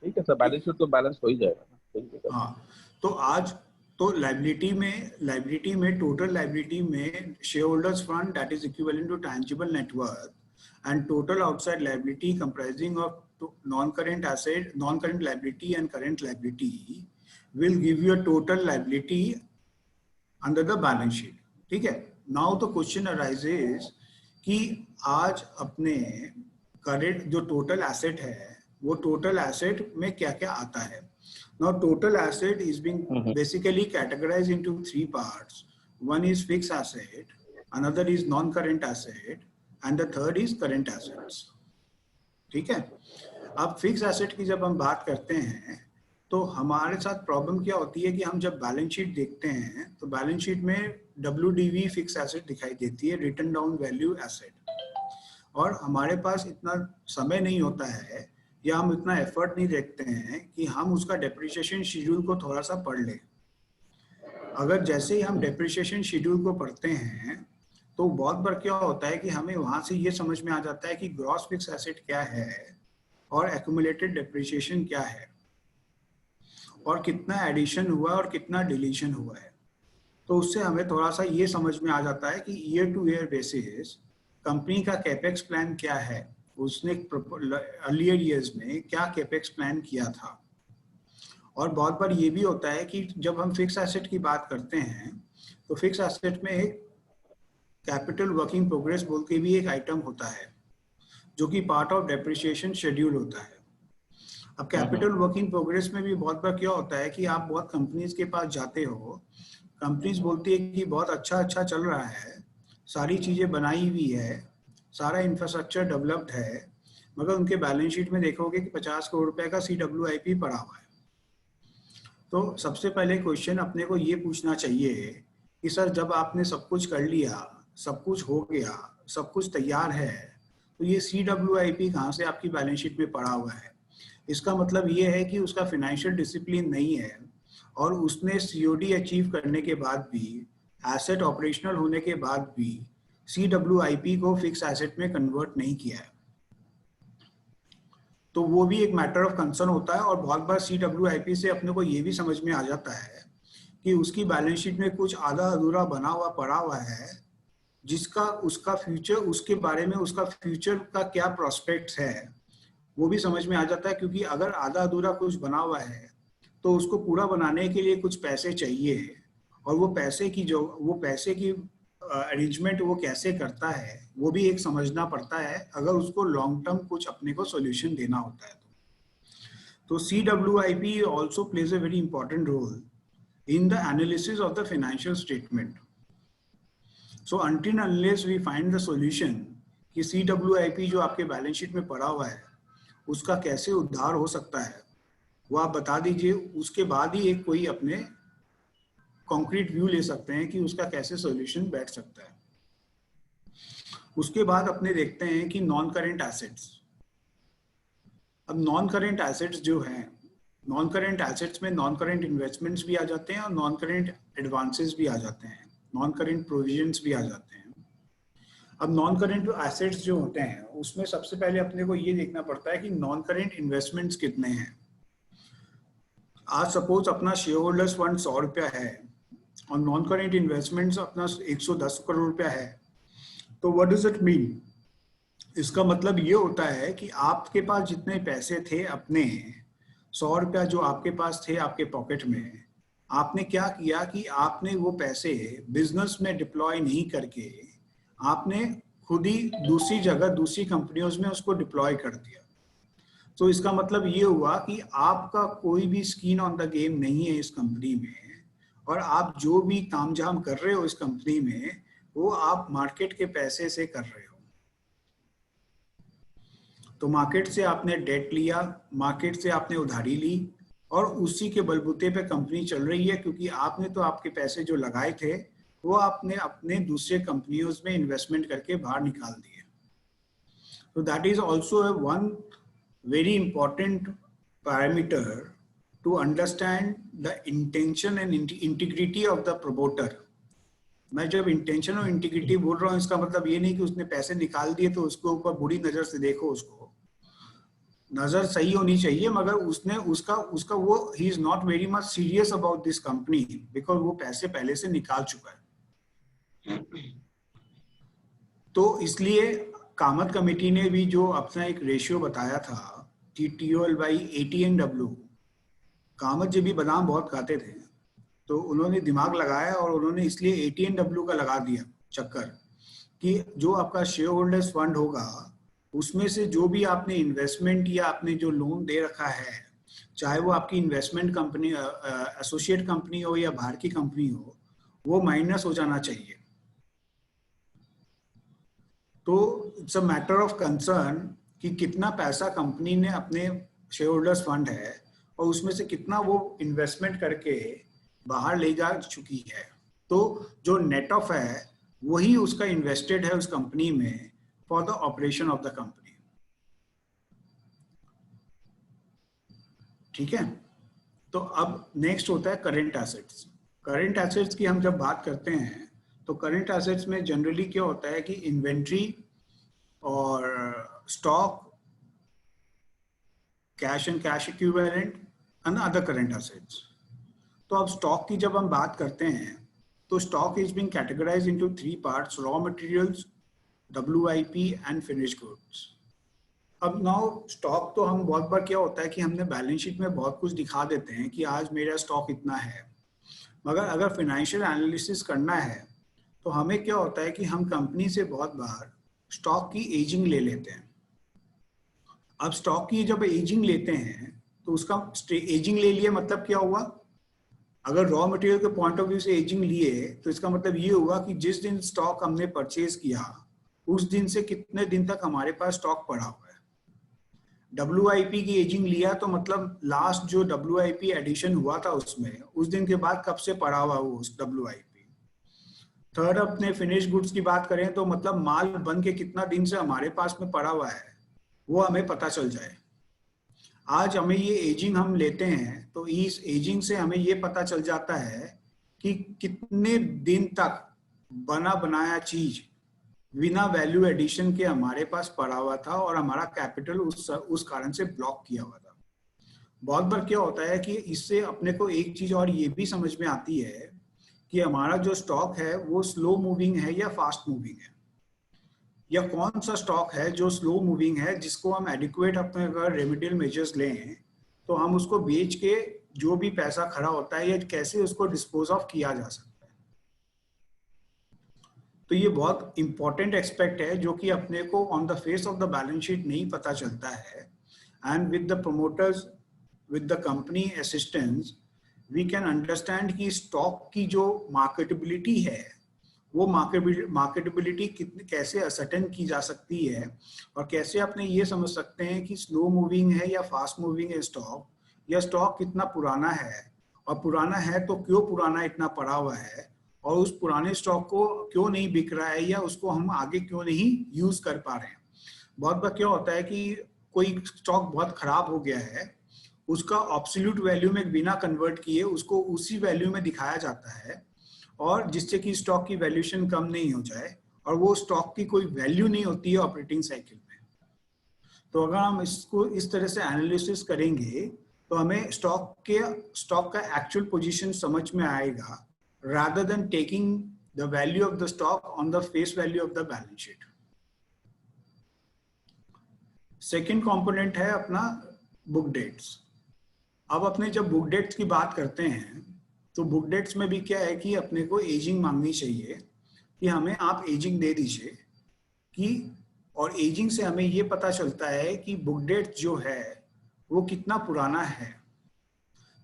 ठीक है सर, बैलेंस शीट तो बैलेंस हो ही जाएगा। हाँ, तो आज तो लाइबिलिटी में टोटल लाइबिलिटी में shareholders fund that is equivalent to tangible net worth and total outside liability comprising of non-current asset, non-current liability and current liability will give you a total liability under the balance sheet. ठीक है, now the question arises कि आज अपने current जो total asset है वो total asset में क्या क्या आता है. Now total asset is being basically categorized into three parts. One is fixed asset, another is non-current asset and the third is current assets. ठीक है, अब फिक्स एसेट की जब हम बात करते हैं तो हमारे साथ प्रॉब्लम क्या होती है कि हम जब बैलेंस शीट देखते हैं तो बैलेंस शीट में WDV फिक्स एसेट दिखाई देती है, रिटन डाउन वैल्यू एसेट, और हमारे पास इतना समय नहीं होता है या हम इतना एफर्ट नहीं देखते हैं कि हम उसका डेप्रिसिएशन शेड्यूल को थोड़ा सा पढ़ लें. अगर जैसे ही हम डेप्रिसिएशन शेड्यूल को पढ़ते हैं तो बहुत बार क्या होता है कि हमें वहां से ये समझ में आ जाता है कि ग्रॉस फिक्स एसेट क्या है और एक्यूमुलेटेड डेप्रिसिएशन क्या है और कितना एडिशन हुआ और कितना डिलीशन हुआ है. तो उससे हमें थोड़ा सा ये समझ में आ जाता है कि year two year basis company का कैपेक्स प्लान क्या है, उसने अर्लियर ईयर्स में क्या कैपेक्स प्लान किया था. और बहुत बार ये भी होता है कि जब हम फिक्स एसेट की बात करते हैं तो फिक्स एसेट में एक कैपिटल वर्किंग प्रोग्रेस बोल के भी एक आइटम होता है जो कि पार्ट ऑफ डेप्रिसिएशन शेड्यूल होता है. अब कैपिटल वर्किंग प्रोग्रेस में भी बहुत बार क्या होता है कि आप बहुत कंपनीज के पास जाते हो, कंपनीज बोलती है कि बहुत अच्छा चल रहा है, सारी चीजें बनाई हुई है, सारा इंफ्रास्ट्रक्चर डेवलप्ड है, मगर उनके बैलेंस शीट में देखोगे कि 50 करोड़ रुपए का CWIP पड़ा हुआ है. तो सबसे पहले क्वेश्चन अपने को ये पूछना चाहिए कि सर जब आपने सब कुछ कर लिया, सब कुछ हो गया, सब कुछ तैयार है, तो ये CWIP कहाँ से आपकी बैलेंस शीट में पड़ा हुआ है. इसका मतलब ये है कि उसका फाइनेंशियल डिसिप्लिन नहीं है और उसने COD अचीव करने के बाद भी, एसेट ऑपरेशनल होने के बाद भी CWIP को फिक्स एसेट में कन्वर्ट नहीं किया है. तो वो भी एक मैटर ऑफ कंसर्न होता है. और बहुत बार CWIP से अपने को ये भी समझ में आ जाता है कि उसकी बैलेंस शीट में कुछ आधा अधूरा बना हुआ पड़ा हुआ है जिसका उसका फ्यूचर, उसके बारे में उसका फ्यूचर का क्या प्रोस्पेक्ट्स है वो भी समझ में आ जाता है. क्योंकि अगर आधा अधूरा कुछ बना हुआ है तो उसको पूरा बनाने के लिए कुछ पैसे चाहिए और वो पैसे की अरेंजमेंट वो कैसे करता है वो भी एक समझना पड़ता है अगर उसको लॉन्ग टर्म कुछ अपने को सॉल्यूशन देना होता है. तो CWIP also plays a very important role in the analysis of the financial statement. So until unless we find the solution कि CWIP जो आपके बैलेंस शीट में पड़ा हुआ है उसका कैसे उद्धार हो सकता है वो आप बता दीजिए, उसके बाद ही एक कोई अपने कॉन्क्रीट व्यू ले सकते हैं कि उसका कैसे सॉल्यूशन बैठ सकता है. उसके बाद अपने देखते हैं कि नॉन करेंट एसेट्स. अब नॉन करेंट एसेट्स जो हैं, नॉन करेंट एसेट्स में नॉन करेंट इन्वेस्टमेंट्स भी आ जाते हैं और नॉन करेंट एडवांसेस भी आ जाते हैं, नॉन करेंट प्रोविजंस भी आ जाते हैं. अब नॉन करेंट एसेट्स जो होते हैं उसमें सबसे पहले अपने को ये देखना पड़ता है कि नॉन करेंट इन्वेस्टमेंट्स कितने हैं. आज सपोज अपना शेयर होल्डर्स फंड 100 रुपया है और नॉन करेंट इन्वेस्टमेंट्स अपना 110 करोड़ रुपया है. तो व्हाट डज इट मीन? इसका मतलब ये होता है कि आपके पास जितने पैसे थे अपने 100 रुपया जो आपके पास थे आपके पॉकेट में, आपने क्या किया कि आपने वो पैसे बिजनेस में डिप्लॉय नहीं करके आपने खुद ही दूसरी जगह दूसरी कंपनियों में उसको डिप्लॉय कर दिया. तो इसका मतलब ये हुआ कि आपका कोई भी स्किन ऑन द गेम नहीं है इस कंपनी में और आप जो भी तामझाम कर रहे हो इस कंपनी में वो आप मार्केट के पैसे से कर रहे हो. तो मार्केट से आपने डेट लिया, मार्केट से आपने उधारी ली और उसी के बलबूते पे कंपनी चल रही है क्योंकि आपने तो आपके पैसे जो लगाए थे वो आपने अपने दूसरे कंपनियों में इन्वेस्टमेंट करके बाहर निकाल दिए. तो that is also one very important parameter to understand the intention and integrity of the promoter. मैं जब इंटेंशन और इंटीग्रिटी बोल रहा हूँ इसका मतलब ये नहीं कि उसने पैसे निकाल दिए तो उसके ऊपर बुरी नजर से देखो उसको. नजर सही होनी चाहिए, मगर उसने उसका उसका वो he is not very much serious about this company because वो पैसे पहले से निकाल चुका है। तो इसलिए कामत कमेटी ने भी जो अपना एक रेशियो बताया था कि TOL/ATNW, कामत जी भी बादाम बहुत खाते थे, तो उन्होंने दिमाग लगाया और उन्होंने इसलिए ATNW का लगा दिया चक्कर कि जो आपका शेयर होल्डर्स फंड होगा उसमें से जो भी आपने इन्वेस्टमेंट या आपने जो लोन दे रखा है, चाहे वो आपकी इन्वेस्टमेंट कंपनी एसोसिएट कंपनी हो या बाहर की कंपनी हो, वो माइनस हो जाना चाहिए। तो it's a matter of concern कि कितना पैसा कंपनी ने अपने शेयर होल्डर्स फंड है और उसमें से कितना वो इन्वेस्टमेंट करके बाहर ले जा चुकी है। तो जो नेट ऑफ है वही उसका इन्वेस्टेड है उस कंपनी में for the operation of the company. ठीक है, तो अब नेक्स्ट होता है करंट एसेट्स। करंट एसेट्स की हम जब बात करते हैं तो करंट एसेट्स में जनरली क्या होता है कि इन्वेंट्री और stock, cash and cash equivalent and other current assets. तो अब स्टॉक की जब हम बात करते हैं तो stock is being categorised into 3 parts, raw materials, WIP and finished goods. अब नाउ स्टॉक तो हम बहुत बार क्या होता है कि हमने बैलेंस शीट में बहुत कुछ दिखा देते हैं कि आज मेरा स्टॉक इतना है, मगर अगर फाइनेंशियल एनालिसिस करना है तो हमें क्या होता है कि हम कंपनी से बहुत बार स्टॉक की एजिंग ले लेते हैं। अब स्टॉक की जब एजिंग लेते हैं तो उसका एजिंग ले लिया मतलब क्या हुआ, अगर रॉ मटेरियल के पॉइंट ऑफ व्यू से एजिंग लिए तो इसका मतलब ये हुआ कि जिस दिन स्टॉक हमने परचेज किया उस दिन से कितने दिन तक हमारे पास स्टॉक पड़ा हुआ है। WIP की एजिंग लिया तो मतलब लास्ट जो WIP एडिशन हुआ था उसमें उस दिन के बाद कब से पड़ा हुआ वो उस WIP। थर्ड, अपने फिनिश गुड्स की बात करें तो मतलब माल बन के कितना दिन से हमारे पास में पड़ा हुआ है वो हमें पता चल जाए। आज हमें ये एजिंग हम लेते हैं तो इस एजिंग से हमें ये पता चल जाता है कि कितने दिन तक बना बनाया चीज बिना वैल्यू एडिशन के हमारे पास पड़ा हुआ था और हमारा कैपिटल उस कारण से ब्लॉक किया हुआ था। बहुत बार क्या होता है कि इससे अपने को एक चीज और ये भी समझ में आती है कि हमारा जो स्टॉक है वो स्लो मूविंग है या फास्ट मूविंग है, या कौन सा स्टॉक है जो स्लो मूविंग है जिसको हम एडिक्वेट अपने अगर रेमेडियल मेजर्स लें तो हम उसको बेच के जो भी पैसा खड़ा होता है या कैसे उसको डिस्पोज ऑफ किया जा सकता है। तो ये बहुत इंपॉर्टेंट एस्पेक्ट है जो कि अपने को on the face of the balance sheet नहीं पता चलता है। And with the promoters, with the company assistance, we can understand कि स्टॉक की जो मार्केटेबिलिटी है वो मार्केटेबिलिटी कितनी कैसे असर्टेन की जा सकती है और कैसे अपने ये समझ सकते हैं कि स्लो मूविंग है या फास्ट मूविंग है स्टॉक, या स्टॉक कितना पुराना है और पुराना है तो क्यों पुराना इतना पड़ा हुआ है और उस पुराने स्टॉक को क्यों नहीं बिक रहा है या उसको हम आगे क्यों नहीं यूज कर पा रहे हैं। बहुत बार क्या होता है कि कोई स्टॉक बहुत खराब हो गया है, उसका एब्सोल्यूट वैल्यू में बिना कन्वर्ट किए उसको उसी वैल्यू में दिखाया जाता है और जिससे कि स्टॉक की वैल्यूएशन कम नहीं हो जाए और वो स्टॉक की कोई वैल्यू नहीं होती है ऑपरेटिंग साइकिल में। तो अगर हम इसको इस तरह से एनालिसिस करेंगे तो हमें स्टॉक का एक्चुअल पोजीशन समझ में आएगा rather than taking the value of the stock on the face value of the balance sheet. Second component है अपना बुक डेट्स। अब अपने जब बुक डेट्स की बात करते हैं तो बुक डेट्स में भी क्या है कि अपने को एजिंग मांगनी चाहिए कि हमें आप एजिंग दे दीजिए कि, और एजिंग से हमें ये पता चलता है कि बुक डेट जो है वो कितना पुराना है।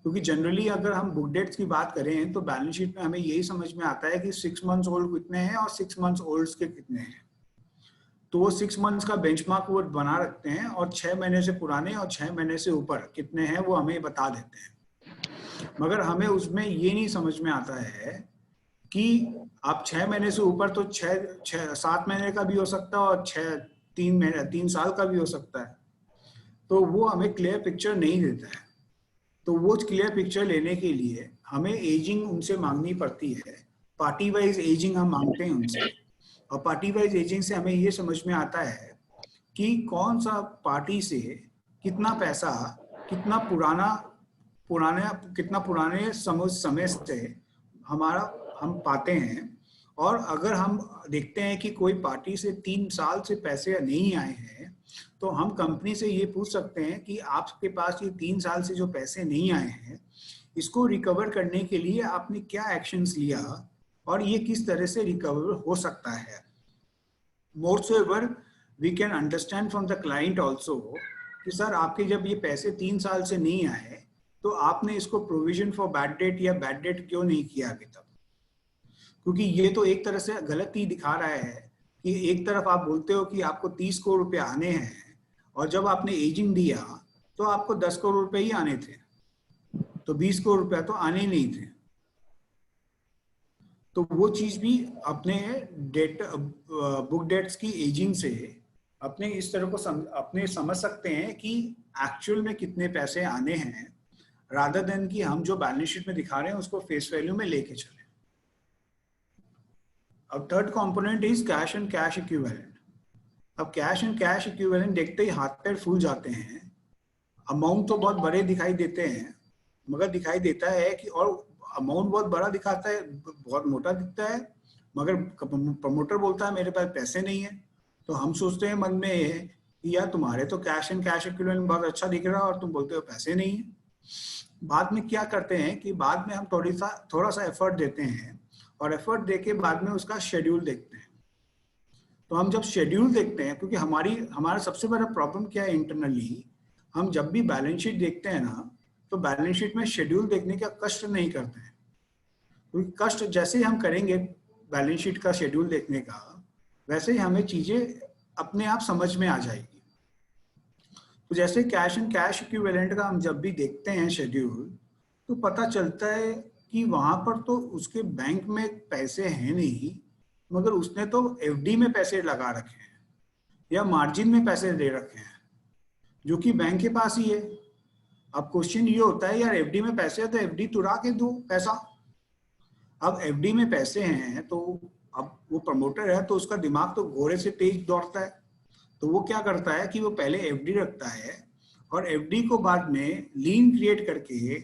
क्योंकि जनरली अगर हम बुक डेट्स की बात करें तो बैलेंस शीट में हमें यही समझ में आता है कि 6 मंथ्स ओल्ड कितने हैं और 6 मंथ्स ओल्ड के कितने हैं। तो वो 6 मंथ्स का बेंचमार्क वो बना रखते हैं और 6 महीने से पुराने और 6 महीने से ऊपर कितने हैं वो हमें बता देते हैं। मगर हमें उसमें ये नहीं समझ में आता है कि आप 6 महीने से ऊपर तो 7 महीने का भी हो सकता है और 3 साल का भी हो सकता है। तो वो हमें क्लियर पिक्चर नहीं देता है। तो वो क्लियर पिक्चर लेने के लिए हमें एजिंग उनसे मांगनी पड़ती है। पार्टी वाइज एजिंग हम मांगते हैं उनसे और पार्टी वाइज एजिंग से हमें ये समझ में आता है कि कौन सा पार्टी से कितना पैसा कितना पुराने समय से हम पाते हैं। और अगर हम देखते हैं कि कोई पार्टी से 3 साल से पैसे नहीं आए हैं, तो हम कंपनी से ये पूछ सकते हैं कि आपके पास ये 3 साल से जो पैसे नहीं आए हैं, इसको रिकवर करने के लिए आपने क्या एक्शंस लिया और ये किस तरह से रिकवर हो सकता है। Moreover we can understand from the client also कि सर आपके जब ये पैसे 3 साल से नहीं आए तो आपने इसको प्रोविजन फॉर बैड डेट या बैड डेट क्यों नहीं किया अभी तक। क्योंकि ये तो एक तरह से गलत ही दिखा रहा है कि एक तरफ आप बोलते हो कि आपको 30 करोड़ रुपए आने हैं और जब आपने एजिंग दिया तो आपको 10 करोड़ रुपए ही आने थे, तो 20 करोड़ रुपए तो आने ही नहीं थे। तो वो चीज भी अपने बुक डेट्स की एजिंग से अपने इस तरह को अपने समझ सकते हैं कि एक्चुअल में कितने पैसे आने हैं, रादर देन कि हम जो बैलेंस शीट में दिखा रहे हैं उसको फेस वैल्यू में लेके चले। अब third component is cash and cash equivalent. अब कैश एंड कैश इक्विवेलेंट देखते ही हाथ पैर फूल जाते हैं। अमाउंट तो बहुत बड़े दिखाई देते हैं, मगर दिखाई देता है कि और अमाउंट बहुत बड़ा दिखाता है, बहुत मोटा दिखता है, मगर प्रमोटर बोलता है मेरे पास पैसे नहीं है। तो हम सोचते हैं मन में कि यार तुम्हारे तो कैश एंड कैश इक्विवेलेंट बहुत अच्छा दिख रहा है और तुम बोलते हो पैसे नहीं है। बाद में क्या करते हैं कि बाद में हम थोड़ा सा एफर्ट देते हैं और एफर्ट देके बाद में उसका शेड्यूल देखते हैं। तो हम जब शेड्यूल देखते हैं, क्योंकि हमारा सबसे बड़ा प्रॉब्लम क्या है इंटरनली, हम जब भी बैलेंस शीट देखते हैं ना तो बैलेंस शीट में शेड्यूल देखने का कष्ट नहीं करते हैं। क्योंकि कष्ट जैसे ही हम करेंगे बैलेंस शीट का शेड्यूल देखने का, वैसे ही हमें चीजें अपने आप समझ में आ जाएगी। तो जैसे कैश एंड कैश इक्विवेलेंट का हम जब भी देखते हैं शेड्यूल, तो पता चलता है कि वहां पर तो उसके बैंक में पैसे हैं नहीं, मगर उसने तो एफडी में पैसे लगा रखे हैं या मार्जिन में पैसे दे रखे हैं जो कि बैंक के पास ही है। अब क्वेश्चन ये होता है यार एफडी में पैसे है तो एफडी तुड़ा के दो पैसा। अब एफडी में पैसे हैं तो अब वो प्रमोटर है तो उसका दिमाग तो घोड़े से तेज दौड़ता है। तो वो क्या करता है कि वो पहले एफडी रखता है और एफडी को बाद में लीन क्रिएट करके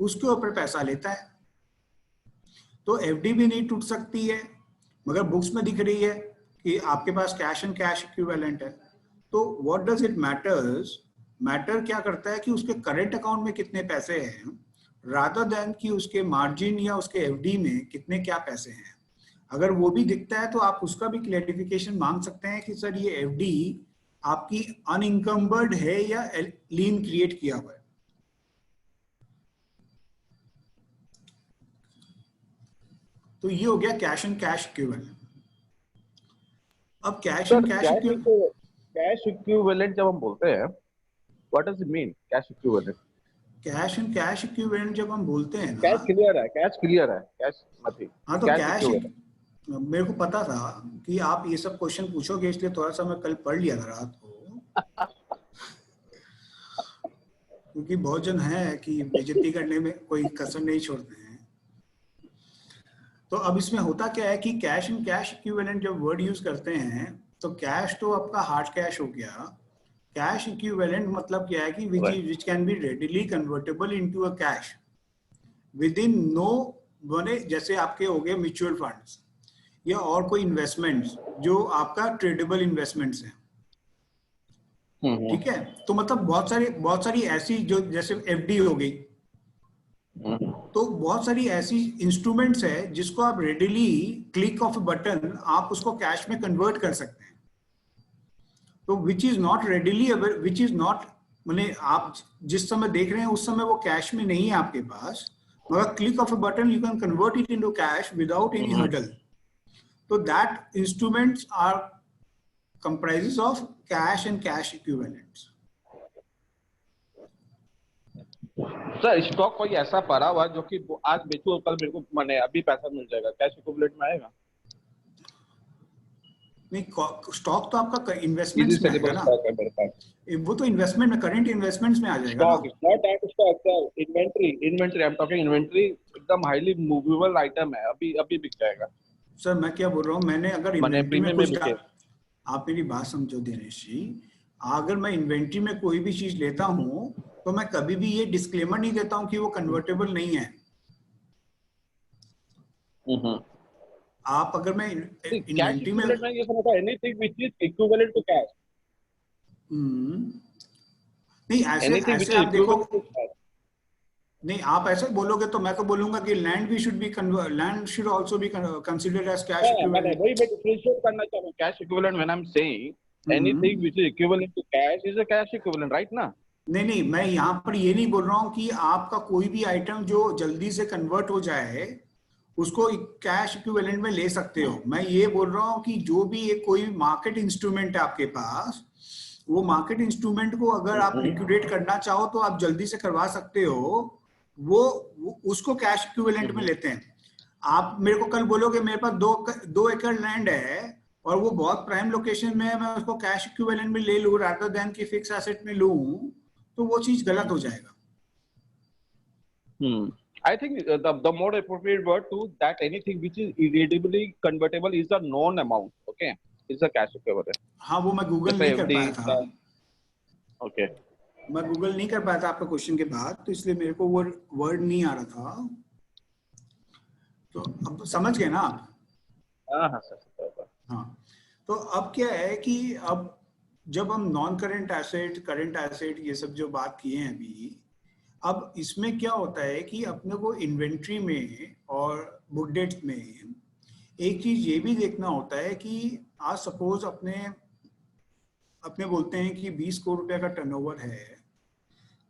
उसके ऊपर पैसा लेता है। तो एफडी भी नहीं टूट सकती है, मगर बुक्स में दिख रही है कि आपके पास कैश एंड कैश इक्विवेलेंट है। तो what does it matters, matter क्या करता है कि उसके करंट अकाउंट में कितने पैसे हैं, रादर देन कि उसके मार्जिन या उसके एफडी में कितने क्या पैसे हैं। अगर वो भी दिखता है तो आप उसका भी क्लैरिफिकेशन मांग सकते हैं कि सर ये एफडी आपकी अनइंकम्बर्ड है या लीन क्रिएट किया हुआ है। तो ये हो गया कैश एंड कैश इक्विवेलेंट। अब कैश एंड कैश इक्विवेलेंट जब हम बोलते हैं, what does it mean cash equivalent? Cash and cash equivalent जब हम बोलते हैं ना, कैश क्लियर है, कैश नथिंग। हाँ तो कैश मेरे को पता था कि आप ये सब क्वेश्चन पूछोगे, इसलिए थोड़ा सा मैं कल पढ़ लिया था रात को। क्योंकि बहुत जन है कि बेइज्जती करने में कोई कसर नहीं छोड़ते हैं। तो अब इसमें होता क्या है कि कैश एंड कैश इक्विवेलेंट जब वर्ड यूज करते हैं तो कैश तो आपका हार्ड कैश हो गया। कैश इक्विवेलेंट मतलब क्या है कि which can be readily convertible into a cash within no बने, जैसे आपके हो गए म्यूचुअल फंड्स या और कोई इन्वेस्टमेंट्स जो आपका ट्रेडेबल इन्वेस्टमेंट्स हैं। ठीक है, तो मतलब बहुत सारी ऐसी जो जैसे एफडी हो गई, तो बहुत सारी ऐसी इंस्ट्रूमेंट्स है जिसको आप रेडिली क्लिक ऑफ बटन आप उसको कैश में कन्वर्ट कर सकते हैं। तो which is not readily, which is not माने आप जिस समय देख रहे हैं उस समय वो कैश में नहीं है आपके पास, मगर click of a button you can convert it into cash without any hurdle. तो that instruments are comprises of cash and cash equivalents. Sir stock कोई ऐसा पड़ा हुआ जो कि आज बेचूं कल मेरे को माने अभी पैसा मिल जाएगा, कैश इक्विवेलेंट में आएगा? नहीं, स्टॉक तो आपका इन्वेस्टमेंट्स में आएगा ना, वो तो इन्वेस्टमेंट में करंट इन्वेस्टमेंट्स में आ जाएगा। Stock is not that stock sir, inventory I am talking inventory एकदम हाईली मूवेबल आइटम है, अभी बिक जाएगा। सर मैं क्या बोल रहा हूं, मैंने अगर इन्वेंटरी में कुछ, आप मेरी बात समझो दिनेश जी, अगर मैं इन्वेंट्री में कोई भी चीज लेता हूं तो मैं कभी भी ये डिस्क्लेमर नहीं देता हूं कि वो कन्वर्टेबल नहीं है। आप अगर मैं कैश इन्वेंट्री में इक्विवेलेंट में ये समझता है anything which is equivalent to cash, नहीं ऐसे एनीथिंग व्हिच ऐसे इज आप देखो, इक्विवेलेंट टू कैश। नहीं आप ऐसे बोलोगे तो मैं तो बोलूंगा कि लैंड भी should be land should also be considered as cash मैंने इक्विवेलेंट। वही मैं डिफरेंशिएट करना चाह रहा हूं, cash equivalent when I am saying anything which is equivalent to cash is a cash equivalent, right ना? नहीं नहीं, मैं यहाँ पर ये नहीं बोल रहा हूँ कि आपका कोई भी आइटम जो जल्दी से कन्वर्ट हो जाए उसको कैश इक्विवेलेंट में ले सकते हो। मैं ये बोल रहा हूँ कि जो भी एक कोई मार्केट इंस्ट्रूमेंट है आपके पास, वो मार्केट इंस्ट्रूमेंट को अगर आप लिक्विडेट करना चाहो तो आप जल्दी से करवा सकते हो, वो उसको कैश इक्विवेलेंट में लेते हैं। आप मेरे को कल बोलोगे मेरे पास 2 एकड़ लैंड है और वो बहुत प्राइम लोकेशन में है, मैं उसको कैश इक्विवेलेंट में ले लूं रादर देन कि फिक्स एसेट में लूं, तो वो चीज गलत हो जाएगा। I think the more appropriate word to that, anything which is irredeemably convertible is a known amount. Okay, is a cash equivalent. हाँ, वो मैं गूगल जैसे नहीं कर FD पाया था। Okay. मैं गूगल नहीं कर पाया था आपका क्वेश्चन के बाद, तो इसलिए मेरे को वो वर्ड नहीं आ रहा था। तो अब समझ गए ना आप? हाँ सर। हाँ, तो अब क्या है कि अब जब हम non current asset, current asset, ये सब जो बात किए हैं अभी, अब इसमें क्या होता है कि अपने को इन्वेंट्री में और बुक डेट में एक चीज ये भी देखना होता है कि आज सपोज अपने बोलते हैं कि 20 करोड़ रुपए का टर्नओवर है,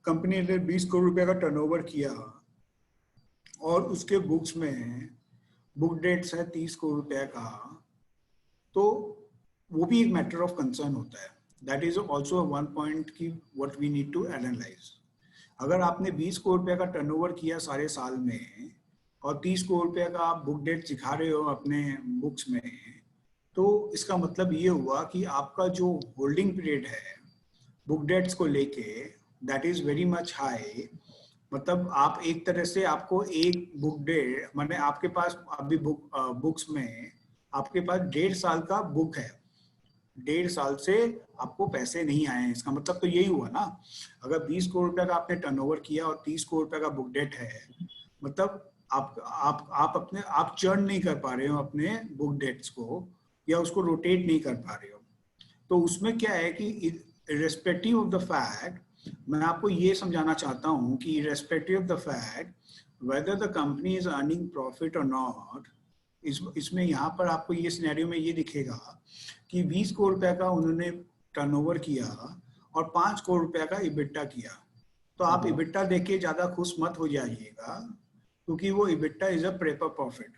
कंपनी ने 20 करोड़ रुपए का टर्नओवर किया और उसके बुक्स में बुक डेट्स है 30 करोड़ रुपए का, तो वो भी एक मैटर ऑफ कंसर्न होता है। That is also one point की what we need to analyse. अगर आपने 20 करोड़ रुपए का टर्नओवर किया सारे साल में और 30 करोड़ रुपए का आप बुक डेट दिखा रहे हो अपने बुक्स में, तो इसका मतलब ये हुआ कि आपका जो होल्डिंग पीरियड है बुक डेट्स को लेके, that is very much high. मतलब आप एक तरह से आपको एक बुक डेट, माने आपके पास अभी बुक्स में आपके पास 1.5 साल का बुक है, 1.5 साल से आपको पैसे नहीं आए हैं। इसका मतलब तो यही हुआ ना, अगर 20 करोड़ रुपए का आपने टर्नओवर किया और 30 करोड़ रुपए का बुक डेट है, मतलब आप चर्न नहीं कर पा रहे हो अपने बुक डेट्स को, या उसको रोटेट नहीं कर पा रहे हो। तो उसमें क्या है कि इर्रेस्पेक्टिव ऑफ द फैक्ट, मैं आपको ये समझाना चाहता हूँ कि irrespective of the fact whether the company is earning profit और नॉट, इसमें यहाँ पर आपको ये सिनेरियो में ये दिखेगा कि 20 करोड़ रुपए का उन्होंने टर्नओवर किया और 5 करोड़ रुपए का इबिट्टा किया। तो आप इबिट्टा देख के ज्यादा खुश मत हो जाइएगा, क्योंकि वो EBITDA is a paper profit.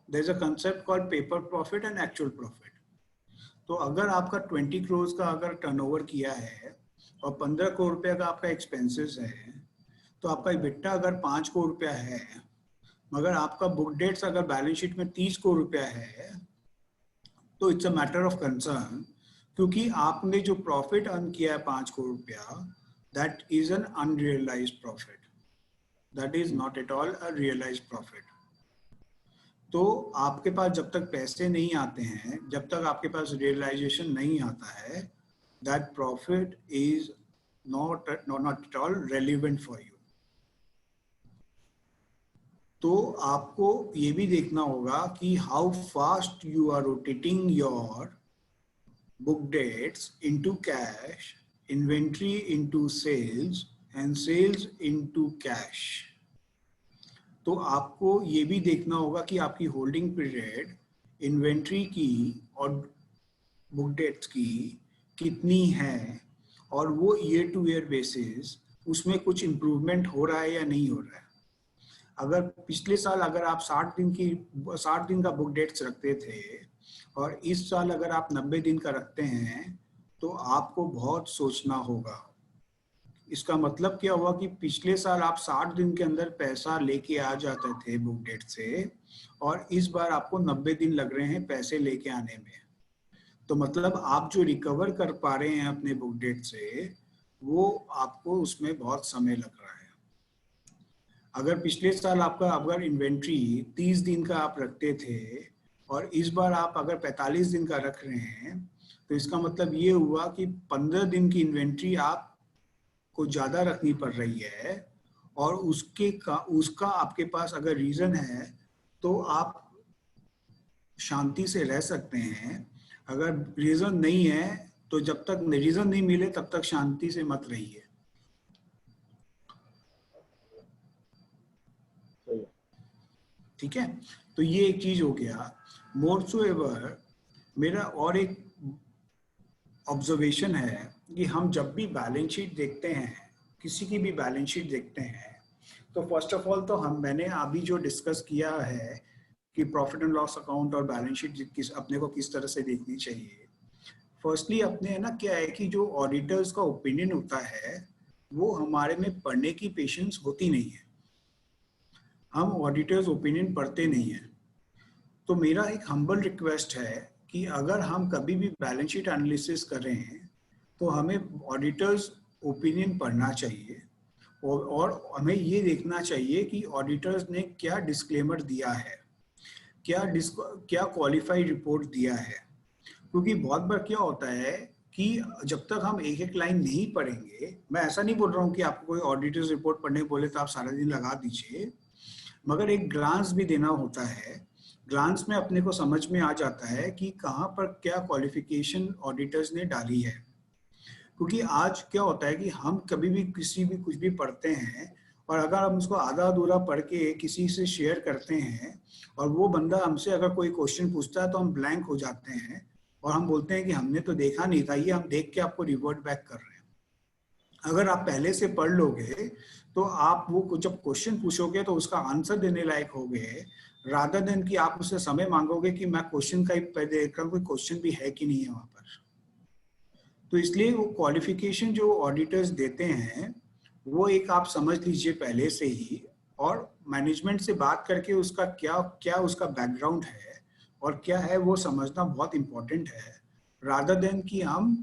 There is a concept called paper profit and actual profit. तो अगर आपका 20 करोड़ का अगर टर्नओवर किया है और 15 करोड़ रुपए का आपका एक्सपेंसेस है, तो आपका इबिट्टा अगर 5 करोड़ रुपया है, मगर आपका बुक डेट्स अगर बैलेंस शीट में 30 करोड़ रुपया है, तो it's a matter of concern, क्योंकि आपने जो प्रॉफिट अर्न किया है 5 करोड़ रुपया, that is an unrealised profit, that is not at all a realised profit. तो आपके पास जब तक पैसे नहीं आते हैं, जब तक आपके पास रियलाइजेशन नहीं आता है, that profit is not at all relevant for you. तो आपको ये भी देखना होगा कि how fast you are rotating your book debts into cash, inventory into sales and sales into cash. तो आपको ये भी देखना होगा कि आपकी होल्डिंग पीरियड इन्वेंट्री की और बुक डेट्स की कितनी है, और वो ईयर टू ईयर बेसिस उसमें कुछ इम्प्रूवमेंट हो रहा है या नहीं हो रहा है। अगर पिछले साल अगर आप 60 दिन का बुक डेट्स रखते थे और इस साल अगर आप 90 दिन का रखते हैं, तो आपको बहुत सोचना होगा। इसका मतलब क्या हुआ कि पिछले साल आप 60 दिन के अंदर पैसा लेके आ जाते थे बुक डेट से, और इस बार आपको 90 दिन लग रहे हैं पैसे लेके आने में। तो मतलब आप जो रिकवर कर पा रहे हैं अपने बुक डेट से, वो आपको उसमें बहुत समय लग रहा है। अगर पिछले साल आपका अगर इन्वेंट्री 30 दिन का आप रखते थे और इस बार आप अगर 45 दिन का रख रहे हैं, तो इसका मतलब ये हुआ कि 15 दिन की इन्वेंट्री आपको ज्यादा रखनी पड़ रही है, और उसका आपके पास अगर रीजन है तो आप शांति से रह सकते हैं। अगर रीजन नहीं है तो जब तक रीजन नहीं मिले तब तक शांति से मत रहिए। ठीक है, तो ये एक चीज हो गया। मोर सो एवर मेरा और एक ऑब्जर्वेशन है कि हम जब भी बैलेंस शीट देखते हैं, किसी की भी बैलेंस शीट देखते हैं, तो फर्स्ट ऑफ ऑल तो मैंने अभी जो डिस्कस किया है कि प्रॉफिट एंड लॉस अकाउंट और बैलेंस शीट अपने को किस तरह से देखनी चाहिए। फर्स्टली अपने है ना क्या है कि जो ऑडिटर्स का ओपिनियन होता है वो हमारे में पढ़ने की पेशेंस होती नहीं है, हम ऑडिटर्स ओपिनियन पढ़ते नहीं है। तो मेरा एक हम्बल रिक्वेस्ट है कि अगर हम कभी भी बैलेंस शीट एनालिसिस कर रहे हैं तो हमें ऑडिटर्स ओपिनियन पढ़ना चाहिए, और हमें ये देखना चाहिए कि ऑडिटर्स ने क्या डिस्क्लेमर दिया है, क्या क्वालिफाइड रिपोर्ट दिया है। क्योंकि बहुत बार क्या होता है कि जब तक हम एक एक लाइन नहीं पढ़ेंगे, मैं ऐसा नहीं बोल रहा हूँ कि आपको कोई ऑडिटर्स रिपोर्ट पढ़ने बोले तो आप सारा दिन लगा दीजिए, मगर एक ग्लांस भी देना होता है। ग्लांस में अपने को समझ में आ जाता है कि कहाँ पर क्या क्वालिफिकेशन ऑडिटर्स ने डाली है। क्योंकि आज क्या होता है कि हम कभी भी किसी भी कुछ भी पढ़ते हैं और अगर हम उसको आधा अधूरा पढ़ के किसी से शेयर करते हैं और वो बंदा हमसे अगर कोई क्वेश्चन पूछता है तो हम ब्लैंक हो जाते हैं और हम बोलते हैं कि हमने तो देखा नहीं था, ये हम देख के आपको रिवर्ट बैक कर रहे हैं। अगर आप पहले से पढ़ लोगे तो आप वो जब क्वेश्चन पूछोगे तो उसका आंसर देने लायक होगे, रादर देन कि आप उससे समय मांगोगे कि मैं क्वेश्चन का ही देख रहा हूँ, कोई क्वेश्चन भी है कि नहीं है वहां पर। तो इसलिए वो क्वालिफिकेशन जो ऑडिटर्स देते हैं वो एक आप समझ लीजिए पहले से ही, और मैनेजमेंट से बात करके उसका क्या उसका बैकग्राउंड है और क्या है वो समझना बहुत इंपॉर्टेंट है, रादर देन कि हम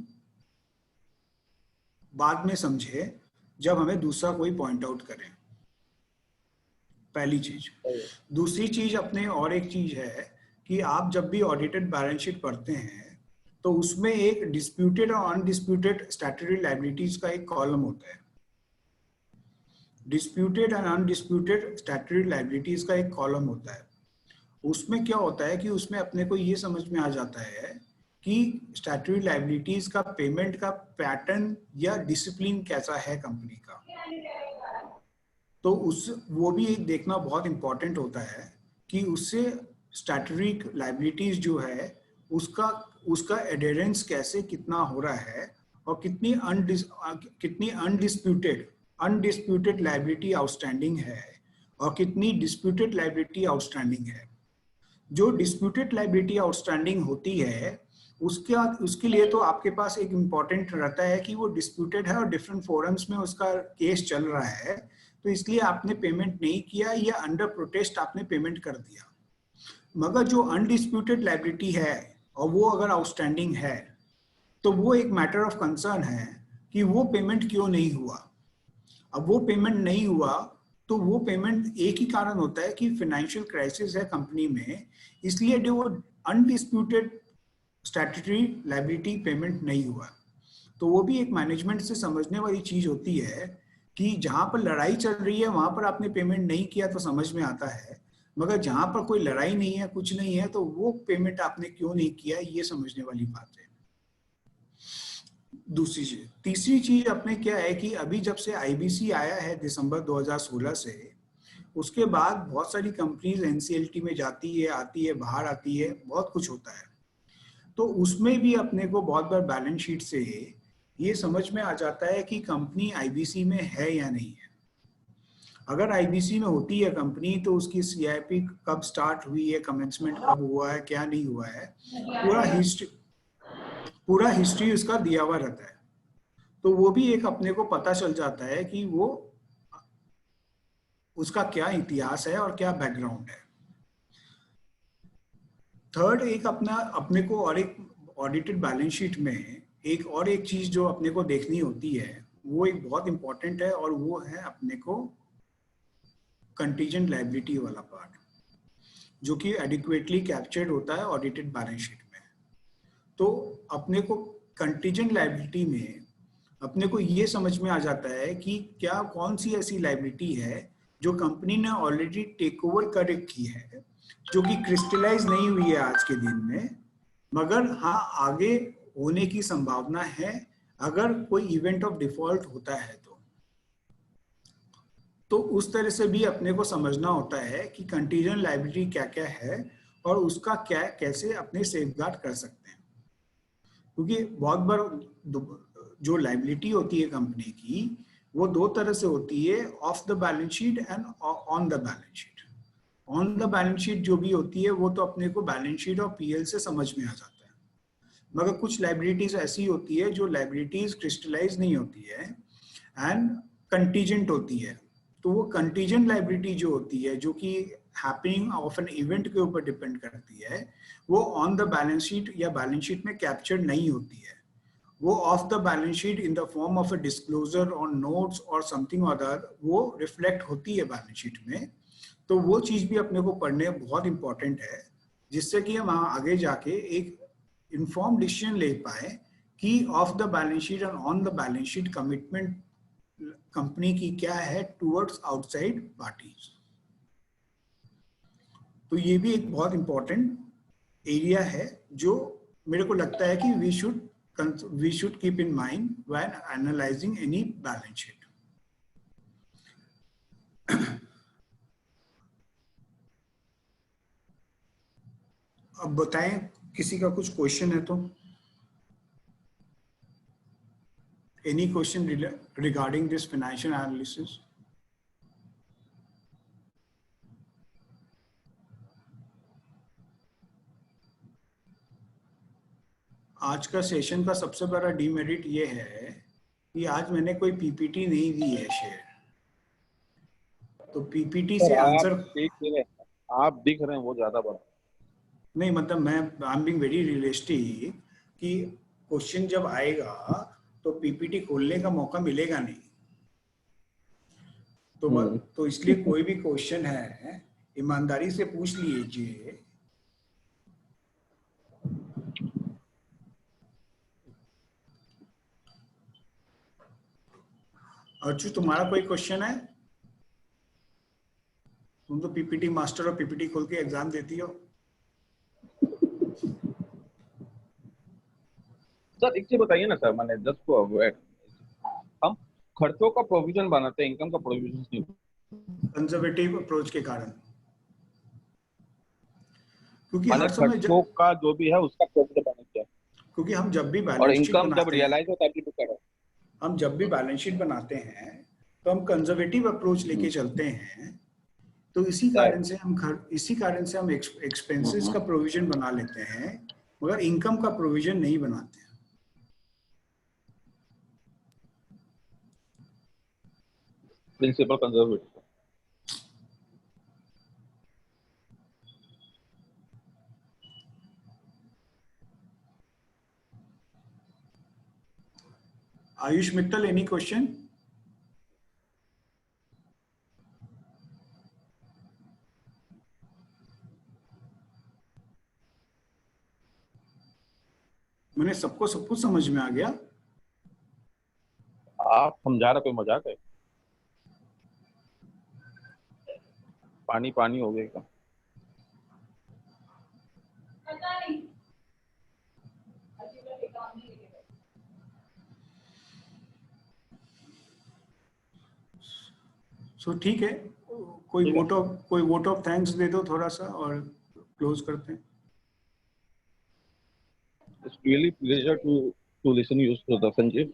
बाद में समझे जब हमें दूसरा कोई पॉइंट आउट करें। पहली चीज। दूसरी चीज अपने और एक चीज है कि आप जब भी ऑडिटेड बैलेंस शीट पढ़ते हैं तो उसमें एक डिस्प्यूटेड और अनडिस्प्यूटेड स्टैट्यूटरी लायबिलिटीज का एक कॉलम होता है। Disputed and undisputed statutory liabilities का एक कॉलम होता है। उसमें क्या होता है कि उसमें अपने को ये समझ में आ जाता है कि स्टैट्यूटरी लायबिलिटीज का पेमेंट का पैटर्न या डिसिप्लिन कैसा है कंपनी का। तो वो भी एक देखना बहुत इंपॉर्टेंट होता है कि उससे स्टैट्यूटरी लायबिलिटीज जो है उसका एडेरेंस कैसे कितना हो रहा है और कितनी अनडिस्प्यूटेड लायबिलिटी आउटस्टैंडिंग है और कितनी डिस्प्यूटेड लायबिलिटी आउटस्टैंडिंग है। जो डिस्प्यूटेड लायबिलिटी आउटस्टैंडिंग होती है उसके लिए तो आपके पास एक इम्पॉर्टेंट रहता है कि वो डिस्प्यूटेड है और डिफरेंट फोरम्स में उसका केस चल रहा है, तो इसलिए आपने पेमेंट नहीं किया या अंडर प्रोटेस्ट आपने पेमेंट कर दिया। मगर जो अनडिस्प्यूटेड लायबिलिटी है और वो अगर आउटस्टैंडिंग है तो वो एक मैटर ऑफ कंसर्न है कि वो पेमेंट क्यों नहीं हुआ। अब वो पेमेंट नहीं हुआ तो वो पेमेंट एक ही कारण होता है कि फाइनेंशियल क्राइसिस है कंपनी में, इसलिए जो अनडिस्प्यूटेड स्टैट्यूटरी लायबिलिटी पेमेंट नहीं हुआ। तो वो भी एक मैनेजमेंट से समझने वाली चीज होती है कि जहां पर लड़ाई चल रही है वहां पर आपने पेमेंट नहीं किया तो समझ में आता है, मगर जहां पर कोई लड़ाई नहीं है, कुछ नहीं है, तो वो पेमेंट आपने क्यों नहीं किया, ये समझने वाली बात है। दूसरी चीज। तीसरी चीज अपने क्या है कि अभी जब से आईबीसी आया है दिसंबर 2016 से, उसके बाद बहुत सारी कंपनीज एनसीएलटी में जाती है, आती है, बाहर आती है, बहुत कुछ होता है। तो उसमें भी अपने को बहुत बार बैलेंस शीट से ये समझ में आ जाता है कि कंपनी आईबीसी में है या नहीं है। अगर आईबीसी में होती है कंपनी तो उसकी सीआईपी कब स्टार्ट हुई है, कमेंसमेंट कब हुआ है, क्या नहीं हुआ है, पूरा हिस्ट्री उसका दिया हुआ रहता है। तो वो भी एक अपने को पता चल जाता है कि वो उसका क्या इतिहास है और क्या बैकग्राउंड है। थर्ड, एक अपने को और एक ऑडिटेड बैलेंस शीट में एक चीज जो अपने को देखनी होती है वो एक बहुत इंपॉर्टेंट है, और वो है अपने को कंटीजेंट लायबिलिटी वाला पार्ट, जो कि एडिक्वेटली कैप्चर्ड होता है ऑडिटेड बैलेंस शीट में। तो अपने को कंटीजेंट लायबिलिटी में अपने को ये समझ में आ जाता है कि क्या कौन सी ऐसी लायबिलिटी है जो कंपनी ने ऑलरेडी टेक ओवर कर रखी है, जो कि क्रिस्टलाइज नहीं हुई है आज के दिन में, मगर हाँ आगे होने की संभावना है अगर कोई इवेंट ऑफ डिफॉल्ट होता है तो उस तरह से भी अपने को समझना होता है कि कंटीजेंट लायबिलिटी क्या क्या है और उसका क्या कैसे अपने सेफगार्ड कर सकते हैं। क्योंकि बहुत बार जो लायबिलिटी होती है कंपनी की वो दो तरह से होती है, of the balance sheet and on the balance sheet. On the balance sheet जो भी होती है वो तो अपने को बैलेंस शीट और पीएल से समझ में आ जाता है, मगर कुछ लायबिलिटीज ऐसी होती है जो लायबिलिटीज क्रिस्टलाइज नहीं होती है एंड कंटीजेंट होती है। तो वो कंटीजेंट लायबिलिटी जो होती है, जो कि हैपनिंग ऑफ एन इवेंट के ऊपर डिपेंड करती है, वो ऑन द बैलेंस शीट या बैलेंस शीट में कैप्चर नहीं होती है। वो of the balance sheet in the form of a disclosure और नोट्स और समथिंग अदर वो रिफ्लेक्ट होती है बैलेंस शीट में। तो वो चीज भी अपने को पढ़ने बहुत इंपॉर्टेंट है, जिससे कि हम आगे जाके एक इन्फॉर्म डिसीजन ले पाए कि of the balance sheet and on the balance sheet commitment company की क्या है टुवर्ड्स आउटसाइड पार्टीज। तो ये भी एक बहुत इंपॉर्टेंट एरिया है जो मेरे को लगता है कि we should keep in mind when analyzing any balance sheet. अब बताएं किसी का कुछ क्वेश्चन है तो। Any question regarding this financial analysis? आज का सेशन का सबसे बड़ा डीमेरिट ये है कि आज मैंने कोई पीपीटी नहीं दी है शेयर, तो पीपीटी से आंसर आप दिख रहे हैं वो ज्यादा बात नहीं, मतलब मैं I am being very realistic कि क्वेश्चन जब आएगा तो पीपीटी खोलने का मौका मिलेगा नहीं, तो इसलिए कोई भी क्वेश्चन है ईमानदारी से पूछ लीजिए। अर्चू तुम्हारा कोई क्वेश्चन है? तुम तो पीपीटी मास्टर और पीपीटी खोल के एग्जाम देती हो। सर एक चीज बताइए ना सर, मैंने जस्ट को हम खर्चों का प्रोविजन बनाते हैं, इनकम का प्रोविजन नहीं, कंजर्वेटिव अप्रोच के कारण, क्योंकि हर समय खर्चों का जो भी है उसका प्रोविजन बनाना चाहिए, क्योंकि हम जब भी और बैलेंस शीट इनकम जब रियलाइज होता है तभी करो। हम जब भी बैलेंस शीट बनाते हैं तो हम कंजर्वेटिव अप्रोच लेके चलते हैं, तो इसी कारण से हम एक्सपेंसेस का प्रोविजन बना लेते हैं, मगर इनकम का प्रोविजन नहीं बनाते हैं। Principle conservative. Ayush Mittal, any question? मैंने सबको सब कुछ समझ में आ गया। आप समझा रहे कोई मजाक है? पानी पानी हो गया। सो ठीक है, कोई वोट ऑफ थैंक्स दे दो थोड़ा सा और क्लोज करते हैं। It's really pleasure to listen you, Sudarshan ji.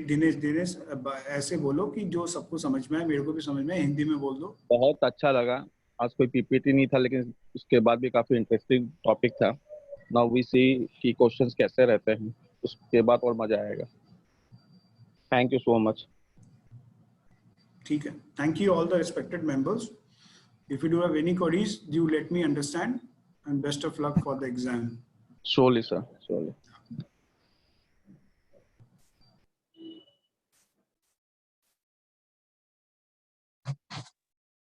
Dinesh ऐसे बोलो कि जो सबको समझ में आए, मेरे को भी समझ में आए, हिंदी में बोल दो। बहुत अच्छा लगा। आज कोई पीपीटी नहीं था, लेकिन उसके बाद भी काफी इंटरेस्टिंग टॉपिक था। नाउ वी सी कि क्वेश्चंस कैसे रहते हैं, उसके बाद और मजा आएगा। Thank you so much. ठीक है, thank you all the respected members. If you do have any queries, do let me understand, and best of luck for the exam. Surely, sir. Surely.